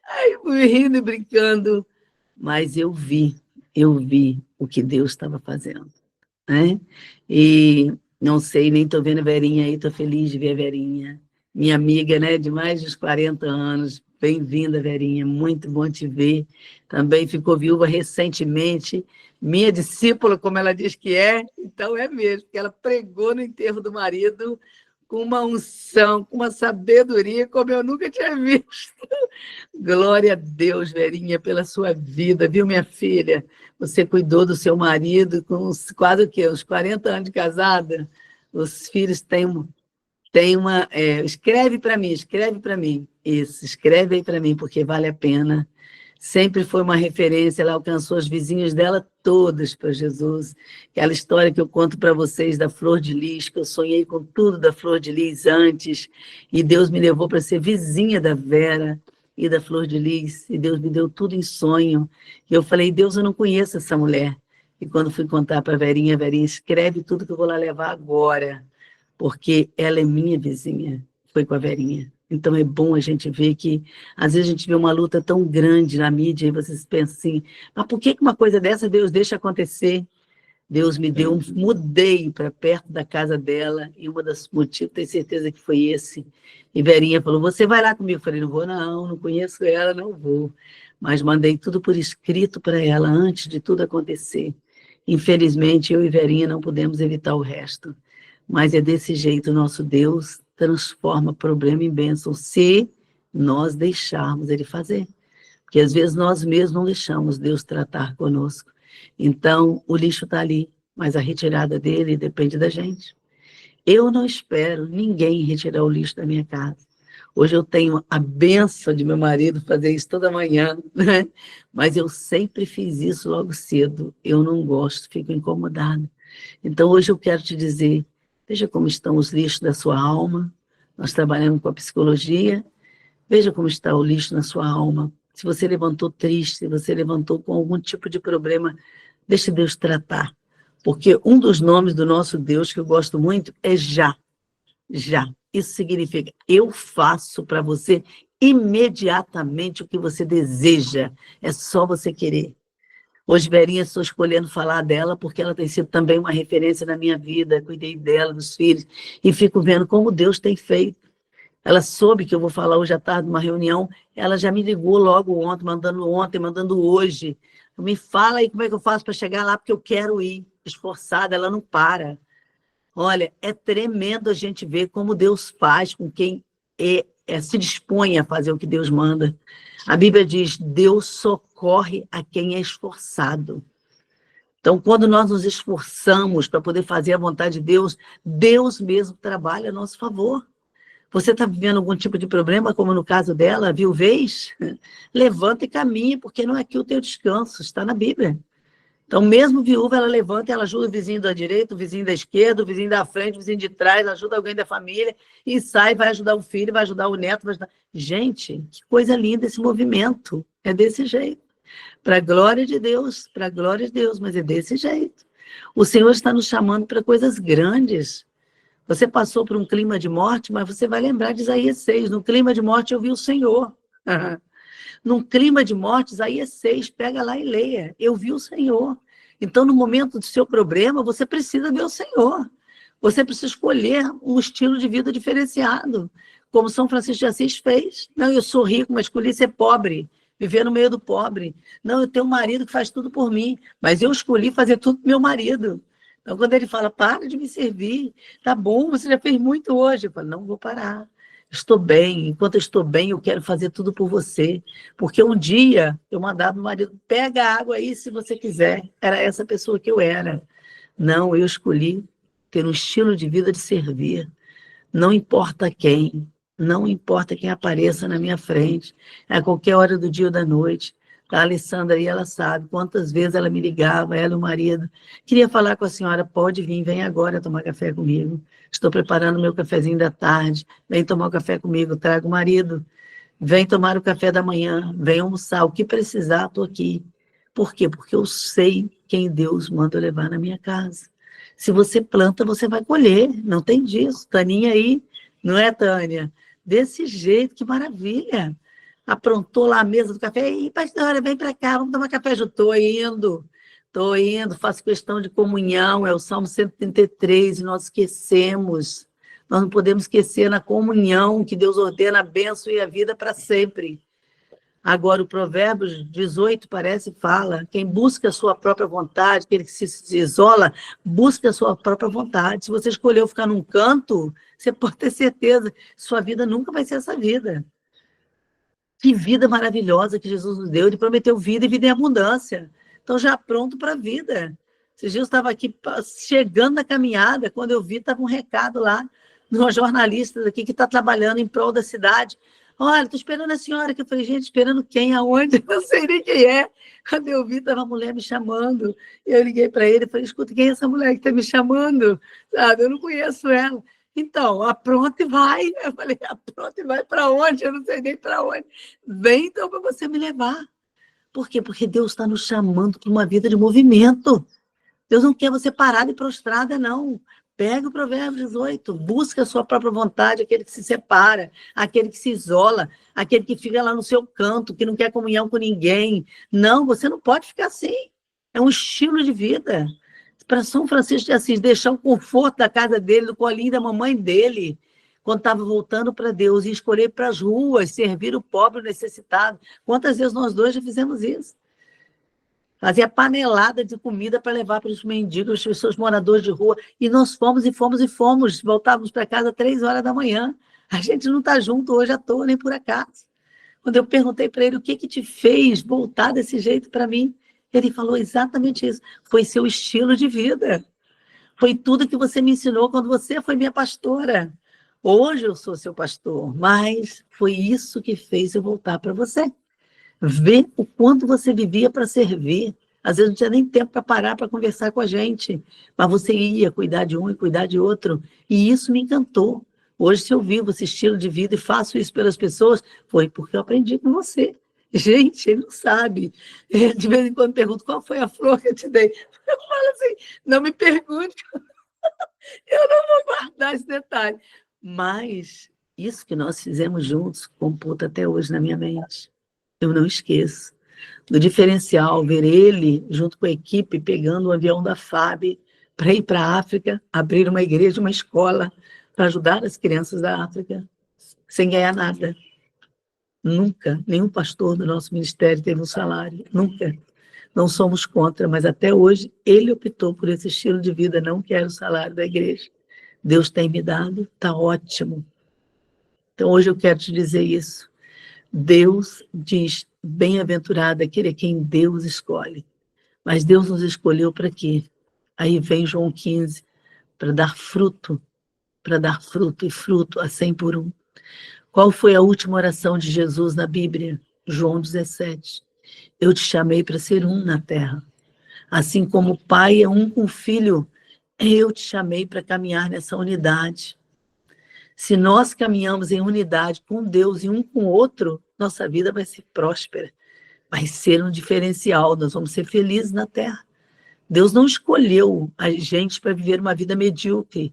Speaker 3: Aí fui rindo e brincando. Mas eu vi o que Deus estava fazendo, né? E não sei, nem estou vendo a Verinha aí, estou feliz de ver a Verinha, minha amiga, né, de mais de 40 anos. Bem-vinda, Verinha, muito bom te ver. Também ficou viúva recentemente, minha discípula, como ela diz que é, então é mesmo, porque ela pregou no enterro do marido com uma unção, com uma sabedoria como eu nunca tinha visto. Glória a Deus, Verinha, pela sua vida, viu, minha filha? Você cuidou do seu marido com quase o quê? Uns 40 anos de casada. Os filhos têm uma... escreve para mim. Isso, escreve aí para mim, porque vale a pena. Sempre foi uma referência, ela alcançou as vizinhas dela todas para Jesus. Aquela história que eu conto para vocês da Flor de Lis, que eu sonhei com tudo da Flor de Lis antes, e Deus me levou para ser vizinha da Vera e da Flor de Lis, e Deus me deu tudo em sonho. E eu falei, Deus, eu não conheço essa mulher. E quando fui contar para a Verinha, escreve tudo que eu vou lá levar agora, porque ela é minha vizinha. Foi com a Verinha. Então é bom a gente ver que, às vezes a gente vê uma luta tão grande na mídia e vocês pensam assim, mas por que uma coisa dessa Deus deixa acontecer? Deus me deu, mudei para perto da casa dela, e um dos motivos, tenho certeza que foi esse. E Verinha falou, você vai lá comigo? Eu falei, não vou não conheço ela, não vou. Mas mandei tudo por escrito para ela, antes de tudo acontecer. Infelizmente, eu e Verinha não pudemos evitar o resto. Mas é desse jeito, o nosso Deus transforma problema em bênção, se nós deixarmos Ele fazer. Porque às vezes nós mesmos não deixamos Deus tratar conosco. Então, o lixo está ali, mas a retirada dele depende da gente. Eu não espero ninguém retirar o lixo da minha casa. Hoje eu tenho a bênção de meu marido fazer isso toda manhã, né? Mas eu sempre fiz isso logo cedo. Eu não gosto, fico incomodada. Então, hoje eu quero te dizer, veja como estão os lixos da sua alma. Nós trabalhamos com a psicologia. Veja como está o lixo na sua alma. Se você levantou triste, se você levantou com algum tipo de problema, deixe Deus tratar. Porque um dos nomes do nosso Deus que eu gosto muito é Já. Já. Isso significa, eu faço para você imediatamente o que você deseja. É só você querer. Hoje, Verinha, estou escolhendo falar dela porque ela tem sido também uma referência na minha vida. Cuidei dela, dos filhos, e fico vendo como Deus tem feito. Ela soube que eu vou falar hoje à tarde numa reunião, ela já me ligou logo ontem, mandando hoje. Me fala aí como é que eu faço para chegar lá, porque eu quero ir. Esforçada, ela não para. Olha, é tremendo a gente ver como Deus faz com quem se dispõe a fazer o que Deus manda. A Bíblia diz, Deus socorre a quem é esforçado. Então, quando nós nos esforçamos para poder fazer a vontade de Deus, Deus mesmo trabalha a nosso favor. Você está vivendo algum tipo de problema, como no caso dela, viuvez? Levanta e caminha, porque não é aqui o teu descanso, está na Bíblia. Então, mesmo viúva, ela levanta, ela ajuda o vizinho da direita, o vizinho da esquerda, o vizinho da frente, o vizinho de trás, ajuda alguém da família, e sai, vai ajudar o filho, vai ajudar o neto. Vai ajudar... Gente, que coisa linda esse movimento. É desse jeito. Para a glória de Deus, mas é desse jeito. O Senhor está nos chamando para coisas grandes. Você passou por um clima de morte, mas você vai lembrar de Isaías 6. No clima de morte eu vi o Senhor. Num clima de morte, Isaías 6, pega lá e leia. Eu vi o Senhor. Então, no momento do seu problema, você precisa ver o Senhor. Você precisa escolher um estilo de vida diferenciado, como São Francisco de Assis fez. Não, eu sou rico, mas escolhi ser pobre, viver no meio do pobre. Não, eu tenho um marido que faz tudo por mim, mas eu escolhi fazer tudo pro meu marido. Então, quando ele fala, para de me servir, tá bom, você já fez muito hoje. Eu falo, não vou parar. Estou bem, enquanto eu estou bem, eu quero fazer tudo por você. Porque um dia eu mandava meu marido, pega a água aí se você quiser. Era essa pessoa que eu era. Não, eu escolhi ter um estilo de vida de servir. Não importa quem, não importa quem apareça na minha frente, a qualquer hora do dia ou da noite. A Alessandra aí, ela sabe quantas vezes ela me ligava, ela e o marido. Queria falar com a senhora, pode vir, vem agora tomar café comigo. Estou preparando meu cafezinho da tarde, vem tomar o café comigo, trago o marido, vem tomar o café da manhã, vem almoçar, o que precisar, estou aqui. Por quê? Porque eu sei quem Deus manda eu levar na minha casa. Se você planta, você vai colher, não tem disso. Taninha aí, não é, Tânia? Desse jeito, que maravilha. Aprontou lá a mesa do café, e pastora, vem para cá, vamos tomar café. Eu estou indo, faço questão de comunhão, é o Salmo 133, e nós esquecemos. Nós não podemos esquecer na comunhão que Deus ordena a bênção e a vida para sempre. Agora, o Provérbios 18 parece fala, quem busca a sua própria vontade, aquele que se isola, busca a sua própria vontade. Se você escolheu ficar num canto, você pode ter certeza, sua vida nunca vai ser essa vida. Que vida maravilhosa que Jesus nos deu, ele prometeu vida e vida em abundância. Então, já pronto para a vida. Esses dias eu estava aqui, chegando na caminhada, quando eu vi, estava um recado lá, de uma jornalista aqui que está trabalhando em prol da cidade. Olha, estou esperando a senhora, que eu falei, gente, esperando quem, aonde? Não sei nem quem é. Quando eu vi, estava uma mulher me chamando. Eu liguei para ele e falei, escuta, quem é essa mulher que está me chamando? Sabe, eu não conheço ela. Então, apronta e vai. Eu falei, apronta e vai para onde? Eu não sei nem para onde. Vem então para você me levar. Por quê? Porque Deus está nos chamando para uma vida de movimento. Deus não quer você parada e prostrada, não. Pega o Provérbios 18, busca a sua própria vontade, aquele que se separa, aquele que se isola, aquele que fica lá no seu canto, que não quer comunhão com ninguém. Não, você não pode ficar assim. É um estilo de vida. Para São Francisco de Assis, deixar o conforto da casa dele, do colinho da mamãe dele, quando estava voltando para Deus, e escolher para as ruas, servir o pobre, o necessitado. Quantas vezes nós dois já fizemos isso? Fazia panelada de comida para levar para os mendigos, as pessoas moradores de rua. E nós fomos. Voltávamos para casa às 3 horas da manhã. A gente não está junto hoje à toa, nem por acaso. Quando eu perguntei para ele o que te fez voltar desse jeito para mim, ele falou exatamente isso. Foi seu estilo de vida. Foi tudo que você me ensinou quando você foi minha pastora. Hoje eu sou seu pastor, mas foi isso que fez eu voltar para você. Ver o quanto você vivia para servir. Às vezes não tinha nem tempo para parar para conversar com a gente, mas você ia cuidar de um e cuidar de outro. E isso me encantou. Hoje, se eu vivo esse estilo de vida e faço isso pelas pessoas, foi porque eu aprendi com você. Gente, ele não sabe. De vez em quando pergunto, qual foi a flor que eu te dei? Eu falo assim, não me pergunte. Eu não vou guardar esse detalhe. Mas isso que nós fizemos juntos computa até hoje na minha mente. Eu não esqueço. Do diferencial, ver ele, junto com a equipe, pegando o avião da FAB para ir para a África, abrir uma igreja, uma escola, para ajudar as crianças da África, sem ganhar nada. Nunca, nenhum pastor do nosso ministério teve um salário, nunca. Não somos contra, mas até hoje ele optou por esse estilo de vida, não quero o salário da igreja. Deus tem me dado, está ótimo. Então hoje eu quero te dizer isso. Deus diz, bem-aventurado aquele a quem Deus escolhe. Mas Deus nos escolheu para quê? Aí vem João 15, para dar fruto e fruto a 100 por 1. Qual foi a última oração de Jesus na Bíblia? João 17. Eu te chamei para ser um na terra. Assim como o pai é um com o filho, eu te chamei para caminhar nessa unidade. Se nós caminhamos em unidade com Deus e um com o outro, nossa vida vai ser próspera, vai ser um diferencial, nós vamos ser felizes na terra. Deus não escolheu a gente para viver uma vida medíocre.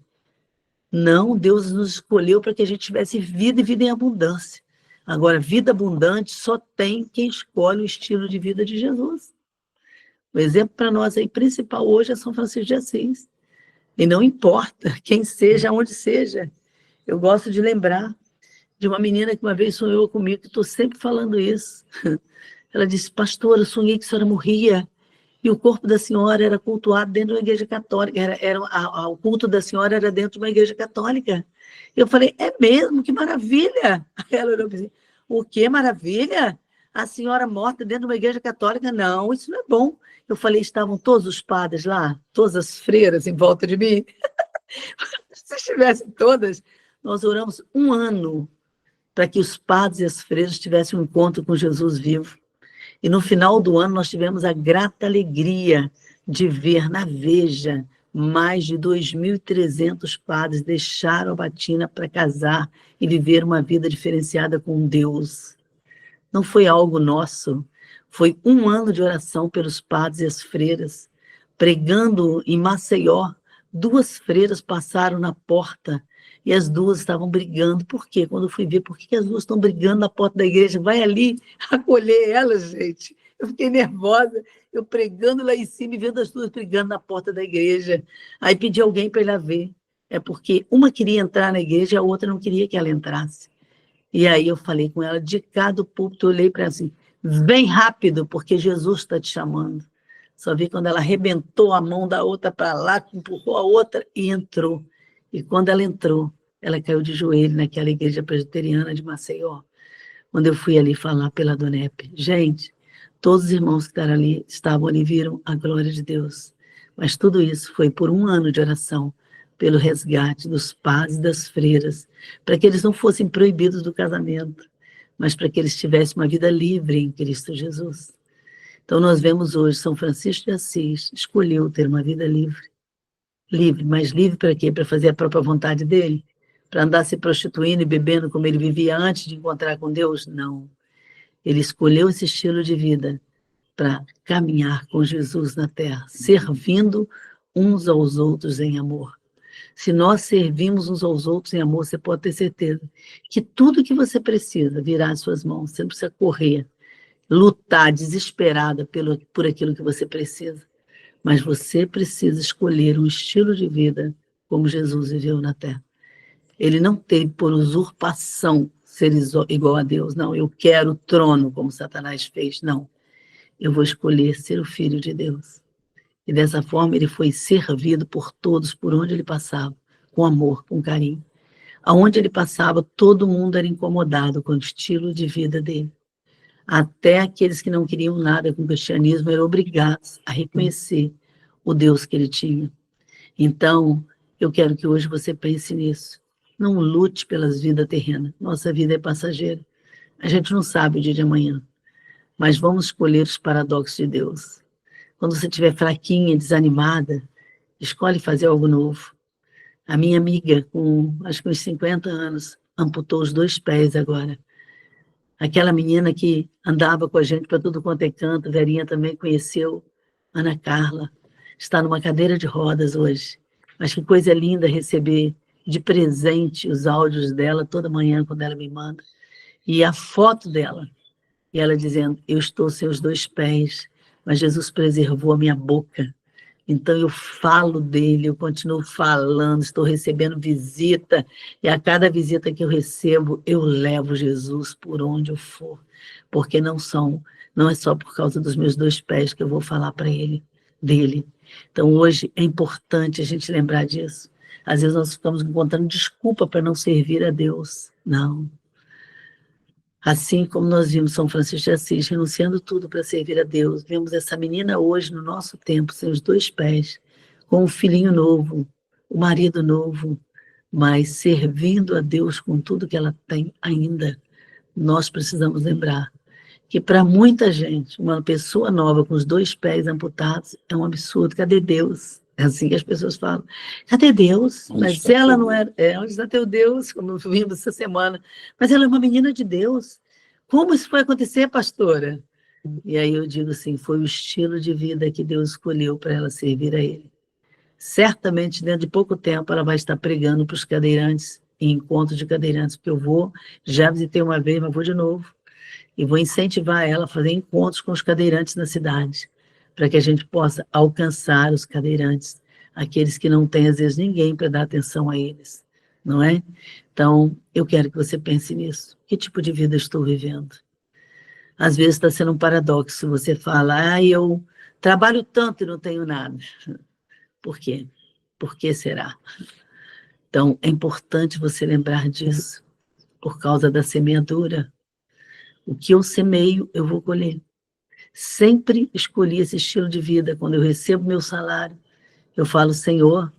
Speaker 3: Não, Deus nos escolheu para que a gente tivesse vida e vida em abundância. Agora, vida abundante só tem quem escolhe o estilo de vida de Jesus. O exemplo para nós aí principal hoje é São Francisco de Assis. E não importa quem seja, onde seja. Eu gosto de lembrar de uma menina que uma vez sonhou comigo, que estou sempre falando isso. Ela disse, pastora, eu sonhei que a senhora morria e o corpo da senhora era cultuado dentro de uma igreja católica. O culto da senhora era dentro de uma igreja católica. Eu falei, é mesmo? Que maravilha! Ela olhou para mim, o que maravilha? A senhora morta dentro de uma igreja católica? Não, isso não é bom. Eu falei, estavam todos os padres lá, todas as freiras em volta de mim. Se estivessem todas, nós oramos 1 ano para que os padres e as freiras tivessem um encontro com Jesus vivo. E no final do ano nós tivemos a grata alegria de ver na Veja mais de 2.300 padres deixaram a batina para casar e viver uma vida diferenciada com Deus. Não foi algo nosso, foi um ano de oração pelos padres e as freiras. Pregando em Maceió, 2 freiras passaram na porta e as 2 estavam brigando. Por quê? Quando eu fui ver, por que as 2 estão brigando na porta da igreja? Vai ali acolher elas, gente. Eu fiquei nervosa, eu pregando lá em cima e vendo as 2 brigando na porta da igreja. Aí pedi alguém para ir lá ver. É porque uma queria entrar na igreja e a outra não queria que ela entrasse. E aí eu falei com ela, de cá do púlpito, eu olhei para ela assim, vem rápido, porque Jesus está te chamando. Só vi quando ela arrebentou a mão da outra para lá, empurrou a outra e entrou. E quando ela entrou, ela caiu de joelho naquela igreja presbiteriana de Maceió, quando eu fui ali falar pela Dona Epe. Gente, todos os irmãos que estavam ali viram a glória de Deus. Mas tudo isso foi por um ano de oração, pelo resgate dos padres e das freiras, para que eles não fossem proibidos do casamento, mas para que eles tivessem uma vida livre em Cristo Jesus. Então nós vemos hoje, São Francisco de Assis escolheu ter uma vida livre. Livre, mas livre para quê? Para fazer a própria vontade dele? Para andar se prostituindo e bebendo como ele vivia antes de encontrar com Deus? Não. Ele escolheu esse estilo de vida para caminhar com Jesus na terra, servindo uns aos outros em amor. Se nós servimos uns aos outros em amor, você pode ter certeza que tudo que você precisa virá às suas mãos. Você não precisa correr, lutar desesperada por aquilo que você precisa. Mas você precisa escolher um estilo de vida como Jesus viveu na terra. Ele não teve por usurpação ser igual a Deus. Não, eu quero o trono como Satanás fez. Não, eu vou escolher ser o filho de Deus. E dessa forma ele foi servido por todos, por onde ele passava, com amor, com carinho. Aonde ele passava, todo mundo era incomodado com o estilo de vida dele. Até aqueles que não queriam nada com o cristianismo eram obrigados a reconhecer o Deus que ele tinha. Então, eu quero que hoje você pense nisso. Não lute pelas vidas terrenas. Nossa vida é passageira. A gente não sabe o dia de amanhã. Mas vamos escolher os paradoxos de Deus. Quando você estiver fraquinha, desanimada, escolhe fazer algo novo. A minha amiga, com acho que uns 50 anos, amputou os 2 pés agora. Aquela menina que andava com a gente para tudo quanto é canto, Verinha também conheceu, Ana Carla, está numa cadeira de rodas hoje. Mas que coisa linda receber de presente os áudios dela toda manhã, quando ela me manda. E a foto dela, e ela dizendo, eu estou sem os 2 pés, mas Jesus preservou a minha boca. Então eu falo dele, eu continuo falando, estou recebendo visita, e a cada visita que eu recebo, eu levo Jesus por onde eu for, porque não é só por causa dos meus 2 pés que eu vou falar para ele, dele. Então hoje é importante a gente lembrar disso. Às vezes nós ficamos encontrando desculpa para não servir a Deus. Não. Assim como nós vimos São Francisco de Assis renunciando tudo para servir a Deus, vemos essa menina hoje, no nosso tempo, sem os 2 pés, com um filhinho novo, o marido novo, mas servindo a Deus com tudo que ela tem ainda. Nós precisamos lembrar que para muita gente, uma pessoa nova com os 2 pés amputados é um absurdo. Cadê Deus? É assim que as pessoas falam. Cadê Deus? Mas ela não era... onde está teu Deus? Como vimos essa semana. Mas ela é uma menina de Deus. Como isso foi acontecer, pastora? E aí eu digo assim, foi o estilo de vida que Deus escolheu para ela servir a Ele. Certamente, dentro de pouco tempo, ela vai estar pregando para os cadeirantes, em encontros de cadeirantes, porque eu já visitei uma vez, mas vou de novo. E vou incentivar ela a fazer encontros com os cadeirantes na cidade, para que a gente possa alcançar os cadeirantes, aqueles que não têm, às vezes, ninguém para dar atenção a eles, não é? Então, eu quero que você pense nisso. Que tipo de vida estou vivendo? Às vezes está sendo um paradoxo, você fala, eu trabalho tanto e não tenho nada. Por quê? Por que será? Então, é importante você lembrar disso, por causa da semeadura. O que eu semeio, eu vou colher. Sempre escolhi esse estilo de vida. Quando eu recebo meu salário, eu falo, Senhor,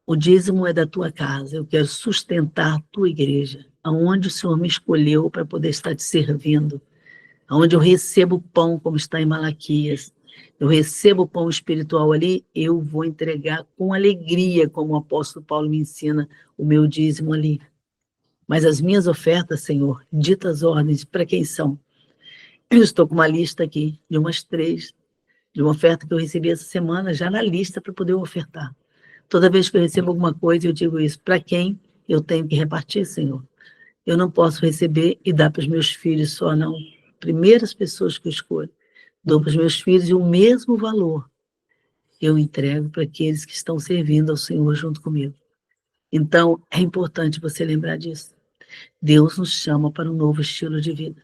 Speaker 3: o dízimo é da tua casa, eu quero sustentar a tua igreja, aonde o Senhor me escolheu para poder estar te servindo. onde eu recebo pão, como está em Malaquias, eu recebo o pão espiritual ali, eu vou entregar com alegria, como o apóstolo Paulo me ensina, o meu dízimo ali. Mas as minhas ofertas, Senhor, ditas ordens, para quem são? Eu estou com uma lista aqui, de umas 3, de uma oferta que eu recebi essa semana, já na lista para poder ofertar. Toda vez que eu recebo alguma coisa, eu digo isso, para quem eu tenho que repartir, Senhor? Eu não posso receber e dar para os meus filhos só, não. Primeiras pessoas que eu escolho, dou para os meus filhos e o mesmo valor eu entrego para aqueles que estão servindo ao Senhor junto comigo. Então, é importante você lembrar disso. Deus nos chama para um novo estilo de vida.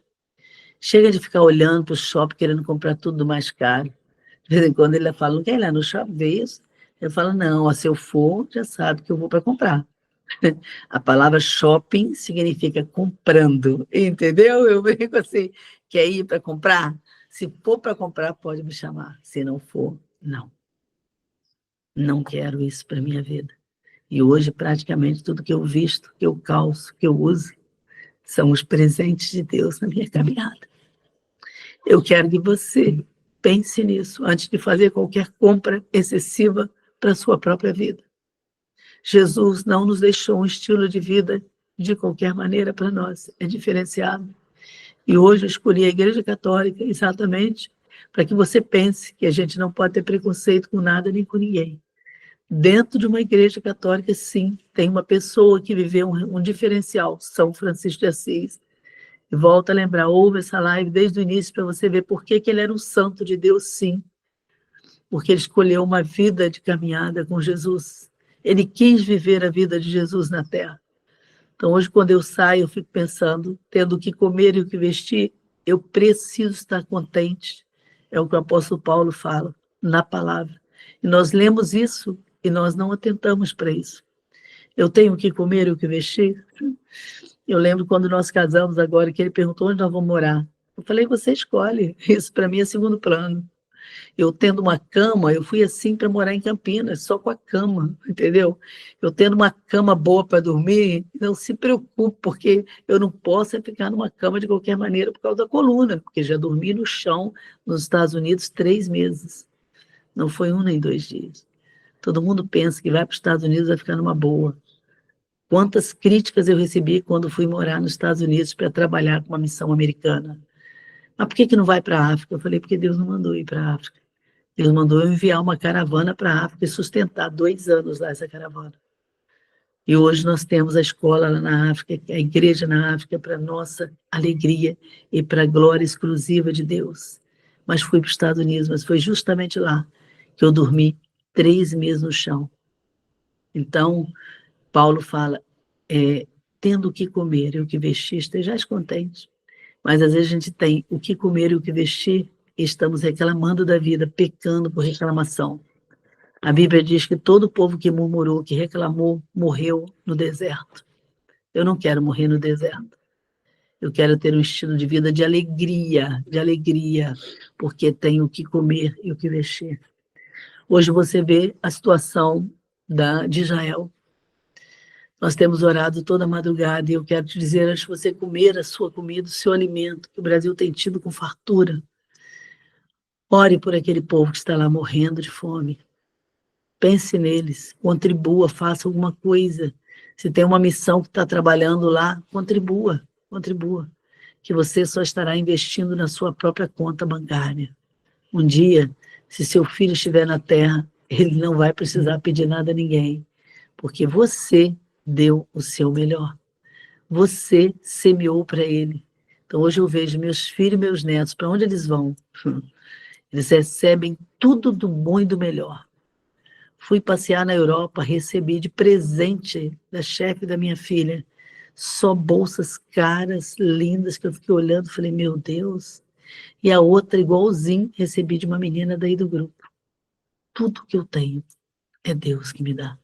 Speaker 3: Chega de ficar olhando para o shopping, querendo comprar tudo mais caro. De vez em quando ele fala, não quer ir lá no shopping ver isso? Eu falo, não, ó, se eu for, já sabe que eu vou para comprar. A palavra shopping significa comprando, entendeu? Eu brinco assim, quer ir para comprar? Se for para comprar, pode me chamar. Se não for, não. Não quero isso para minha vida. E hoje, praticamente, tudo que eu visto, que eu calço, que eu uso, são os presentes de Deus na minha caminhada. Eu quero que você pense nisso antes de fazer qualquer compra excessiva para a sua própria vida. Jesus não nos deixou um estilo de vida de qualquer maneira para nós, é diferenciado. E hoje eu escolhi a Igreja Católica exatamente para que você pense que a gente não pode ter preconceito com nada nem com ninguém. Dentro de uma Igreja Católica, sim, tem uma pessoa que viveu um diferencial, São Francisco de Assis. E volta a lembrar, ouve essa live desde o início para você ver por que ele era um santo de Deus, sim. Porque ele escolheu uma vida de caminhada com Jesus. Ele quis viver a vida de Jesus na Terra. Então, hoje, quando eu saio, eu fico pensando, tendo o que comer e o que vestir, eu preciso estar contente. É o que o apóstolo Paulo fala na palavra. E nós lemos isso e nós não atentamos para isso. Eu tenho o que comer e o que vestir? Eu lembro quando nós casamos agora, que ele perguntou onde nós vamos morar. Eu falei, você escolhe. Isso para mim é segundo plano. Eu tendo uma cama, eu fui assim para morar em Campinas, só com a cama, entendeu? Eu tendo uma cama boa para dormir, não se preocupe, porque eu não posso ficar numa cama de qualquer maneira por causa da coluna, porque já dormi no chão nos Estados Unidos 3 meses. Não foi 1 nem 2 dias. Todo mundo pensa que vai para os Estados Unidos e vai ficar numa boa. Quantas críticas eu recebi quando fui morar nos Estados Unidos para trabalhar com uma missão americana. Mas por que não vai para a África? Eu falei, porque Deus não mandou ir para a África. Deus mandou eu enviar uma caravana para a África e sustentar 2 anos lá essa caravana. E hoje nós temos a escola lá na África, a igreja na África, para nossa alegria e para a glória exclusiva de Deus. Mas fui para os Estados Unidos, mas foi justamente lá que eu dormi 3 meses no chão. Então, Paulo fala, tendo o que comer e o que vestir, estejais contentes. Mas às vezes a gente tem o que comer e o que vestir, e estamos reclamando da vida, pecando por reclamação. A Bíblia diz que todo o povo que murmurou, que reclamou, morreu no deserto. Eu não quero morrer no deserto. Eu quero ter um estilo de vida de alegria, porque tenho o que comer e o que vestir. Hoje você vê a situação de Israel. Nós temos orado toda madrugada e eu quero te dizer, antes de você comer a sua comida, o seu alimento, que o Brasil tem tido com fartura, ore por aquele povo que está lá morrendo de fome. Pense neles, contribua, faça alguma coisa. Se tem uma missão que está trabalhando lá, contribua. Que você só estará investindo na sua própria conta bancária. Um dia, se seu filho estiver na terra, ele não vai precisar pedir nada a ninguém, porque você deu o seu melhor. Você semeou para ele. Então, hoje eu vejo meus filhos e meus netos, para onde eles vão? Eles recebem tudo do bom e do melhor. Fui passear na Europa, recebi de presente da chefe da minha filha só bolsas caras, lindas, que eu fiquei olhando e falei, meu Deus. E a outra, igualzinho, recebi de uma menina daí do grupo. Tudo que eu tenho é Deus que me dá.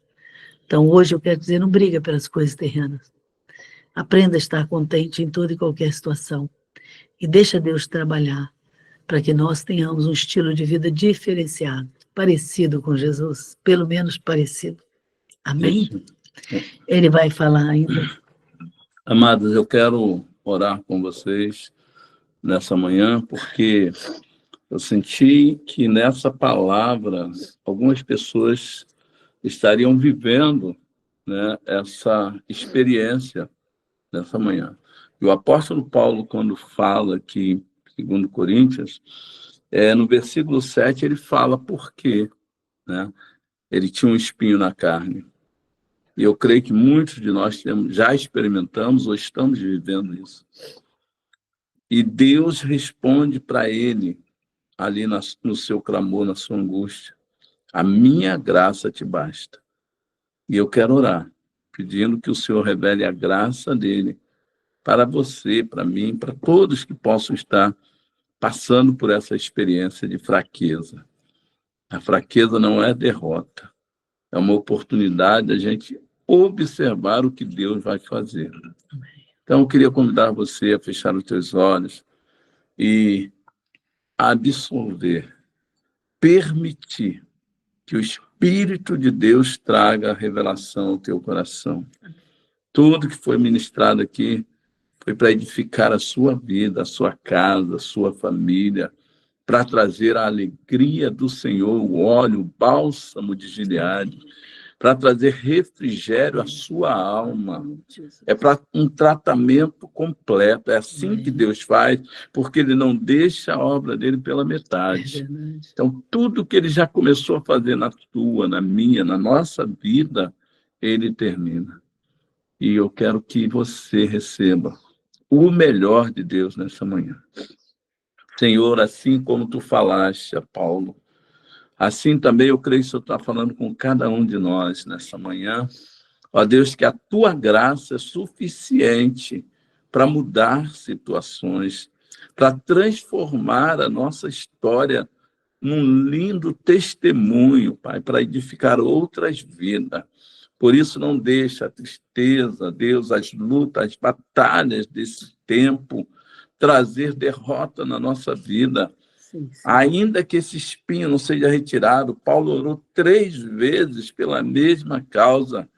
Speaker 3: Então, hoje eu quero dizer, não briga pelas coisas terrenas. Aprenda a estar contente em toda e qualquer situação. E deixa Deus trabalhar para que nós tenhamos um estilo de vida diferenciado, parecido com Jesus, pelo menos parecido. Amém? Ele vai falar ainda.
Speaker 1: Amados, eu quero orar com vocês nessa manhã, porque eu senti que nessa palavra algumas pessoas estariam vivendo, né, essa experiência nessa manhã. E o apóstolo Paulo, quando fala aqui, segundo Coríntios, no versículo 7, ele fala por quê, né? Ele tinha um espinho na carne. E eu creio que muitos de nós já experimentamos ou estamos vivendo isso. E Deus responde para ele, ali no seu clamor, na sua angústia: a minha graça te basta. E eu quero orar, pedindo que o Senhor revele a graça dele para você, para mim, para todos que possam estar passando por essa experiência de fraqueza. A fraqueza não é derrota, é uma oportunidade da gente observar o que Deus vai fazer. Então, eu queria convidar você a fechar os teus olhos e absorver, permitir que o Espírito de Deus traga a revelação ao teu coração. Tudo que foi ministrado aqui foi para edificar a sua vida, a sua casa, a sua família, para trazer a alegria do Senhor, o óleo, o bálsamo de Gileade, para trazer refrigério à sua alma. É para um tratamento completo. É assim que Deus faz, porque Ele não deixa a obra dele pela metade. Então, tudo que Ele já começou a fazer na tua, na minha, na nossa vida, Ele termina. E eu quero que você receba o melhor de Deus nessa manhã. Senhor, assim como tu falaste a Paulo, assim também eu creio que o Senhor está falando com cada um de nós nessa manhã. Ó Deus, que a tua graça é suficiente para mudar situações, para transformar a nossa história num lindo testemunho, Pai, para edificar outras vidas. Por isso, não deixa a tristeza, Deus, as lutas, as batalhas desse tempo trazer derrota na nossa vida. Sim. Ainda que esse espinho não seja retirado, Paulo orou 3 vezes pela mesma causa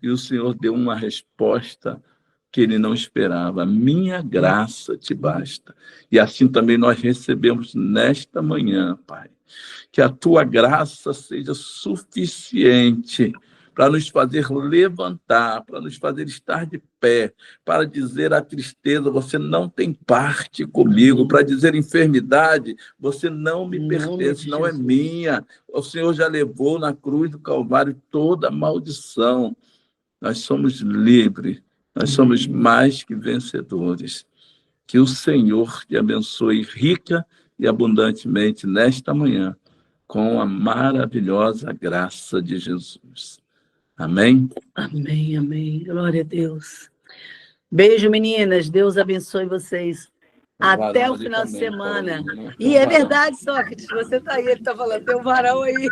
Speaker 1: e o Senhor deu uma resposta que ele não esperava: minha graça te basta. E assim também nós recebemos nesta manhã, Pai, que a tua graça seja suficiente para nos fazer levantar, para nos fazer estar de pé, para dizer à tristeza: você não tem parte comigo, para dizer à enfermidade: você não me pertence, não é minha. O Senhor já levou na cruz do Calvário toda a maldição. Nós somos livres, nós somos mais que vencedores. Que o Senhor te abençoe rica e abundantemente nesta manhã, com a maravilhosa graça de Jesus. Amém?
Speaker 3: Amém, amém. Glória a Deus. Beijo, meninas. Deus abençoe vocês. Até o final de semana. E é verdade, Sócrates, você está aí, ele está falando, tem um varão aí.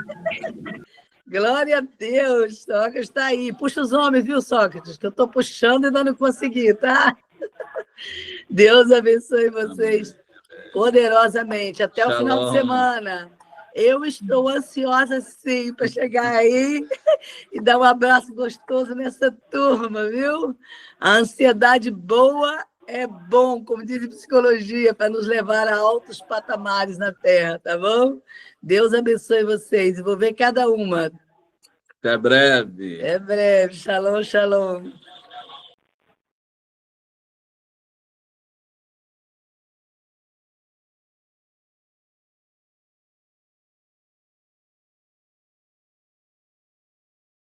Speaker 3: Glória a Deus, Sócrates está aí. Puxa os homens, viu, Sócrates? Que eu estou puxando e ainda não consegui, tá? Deus abençoe vocês poderosamente. Até o final de semana. Eu estou ansiosa, sim, para chegar aí e dar um abraço gostoso nessa turma, viu? A ansiedade boa é bom, como diz a psicologia, para nos levar a altos patamares na Terra, tá bom? Deus abençoe vocês. Vou ver cada uma.
Speaker 1: Até breve.
Speaker 3: Até breve. Shalom, shalom.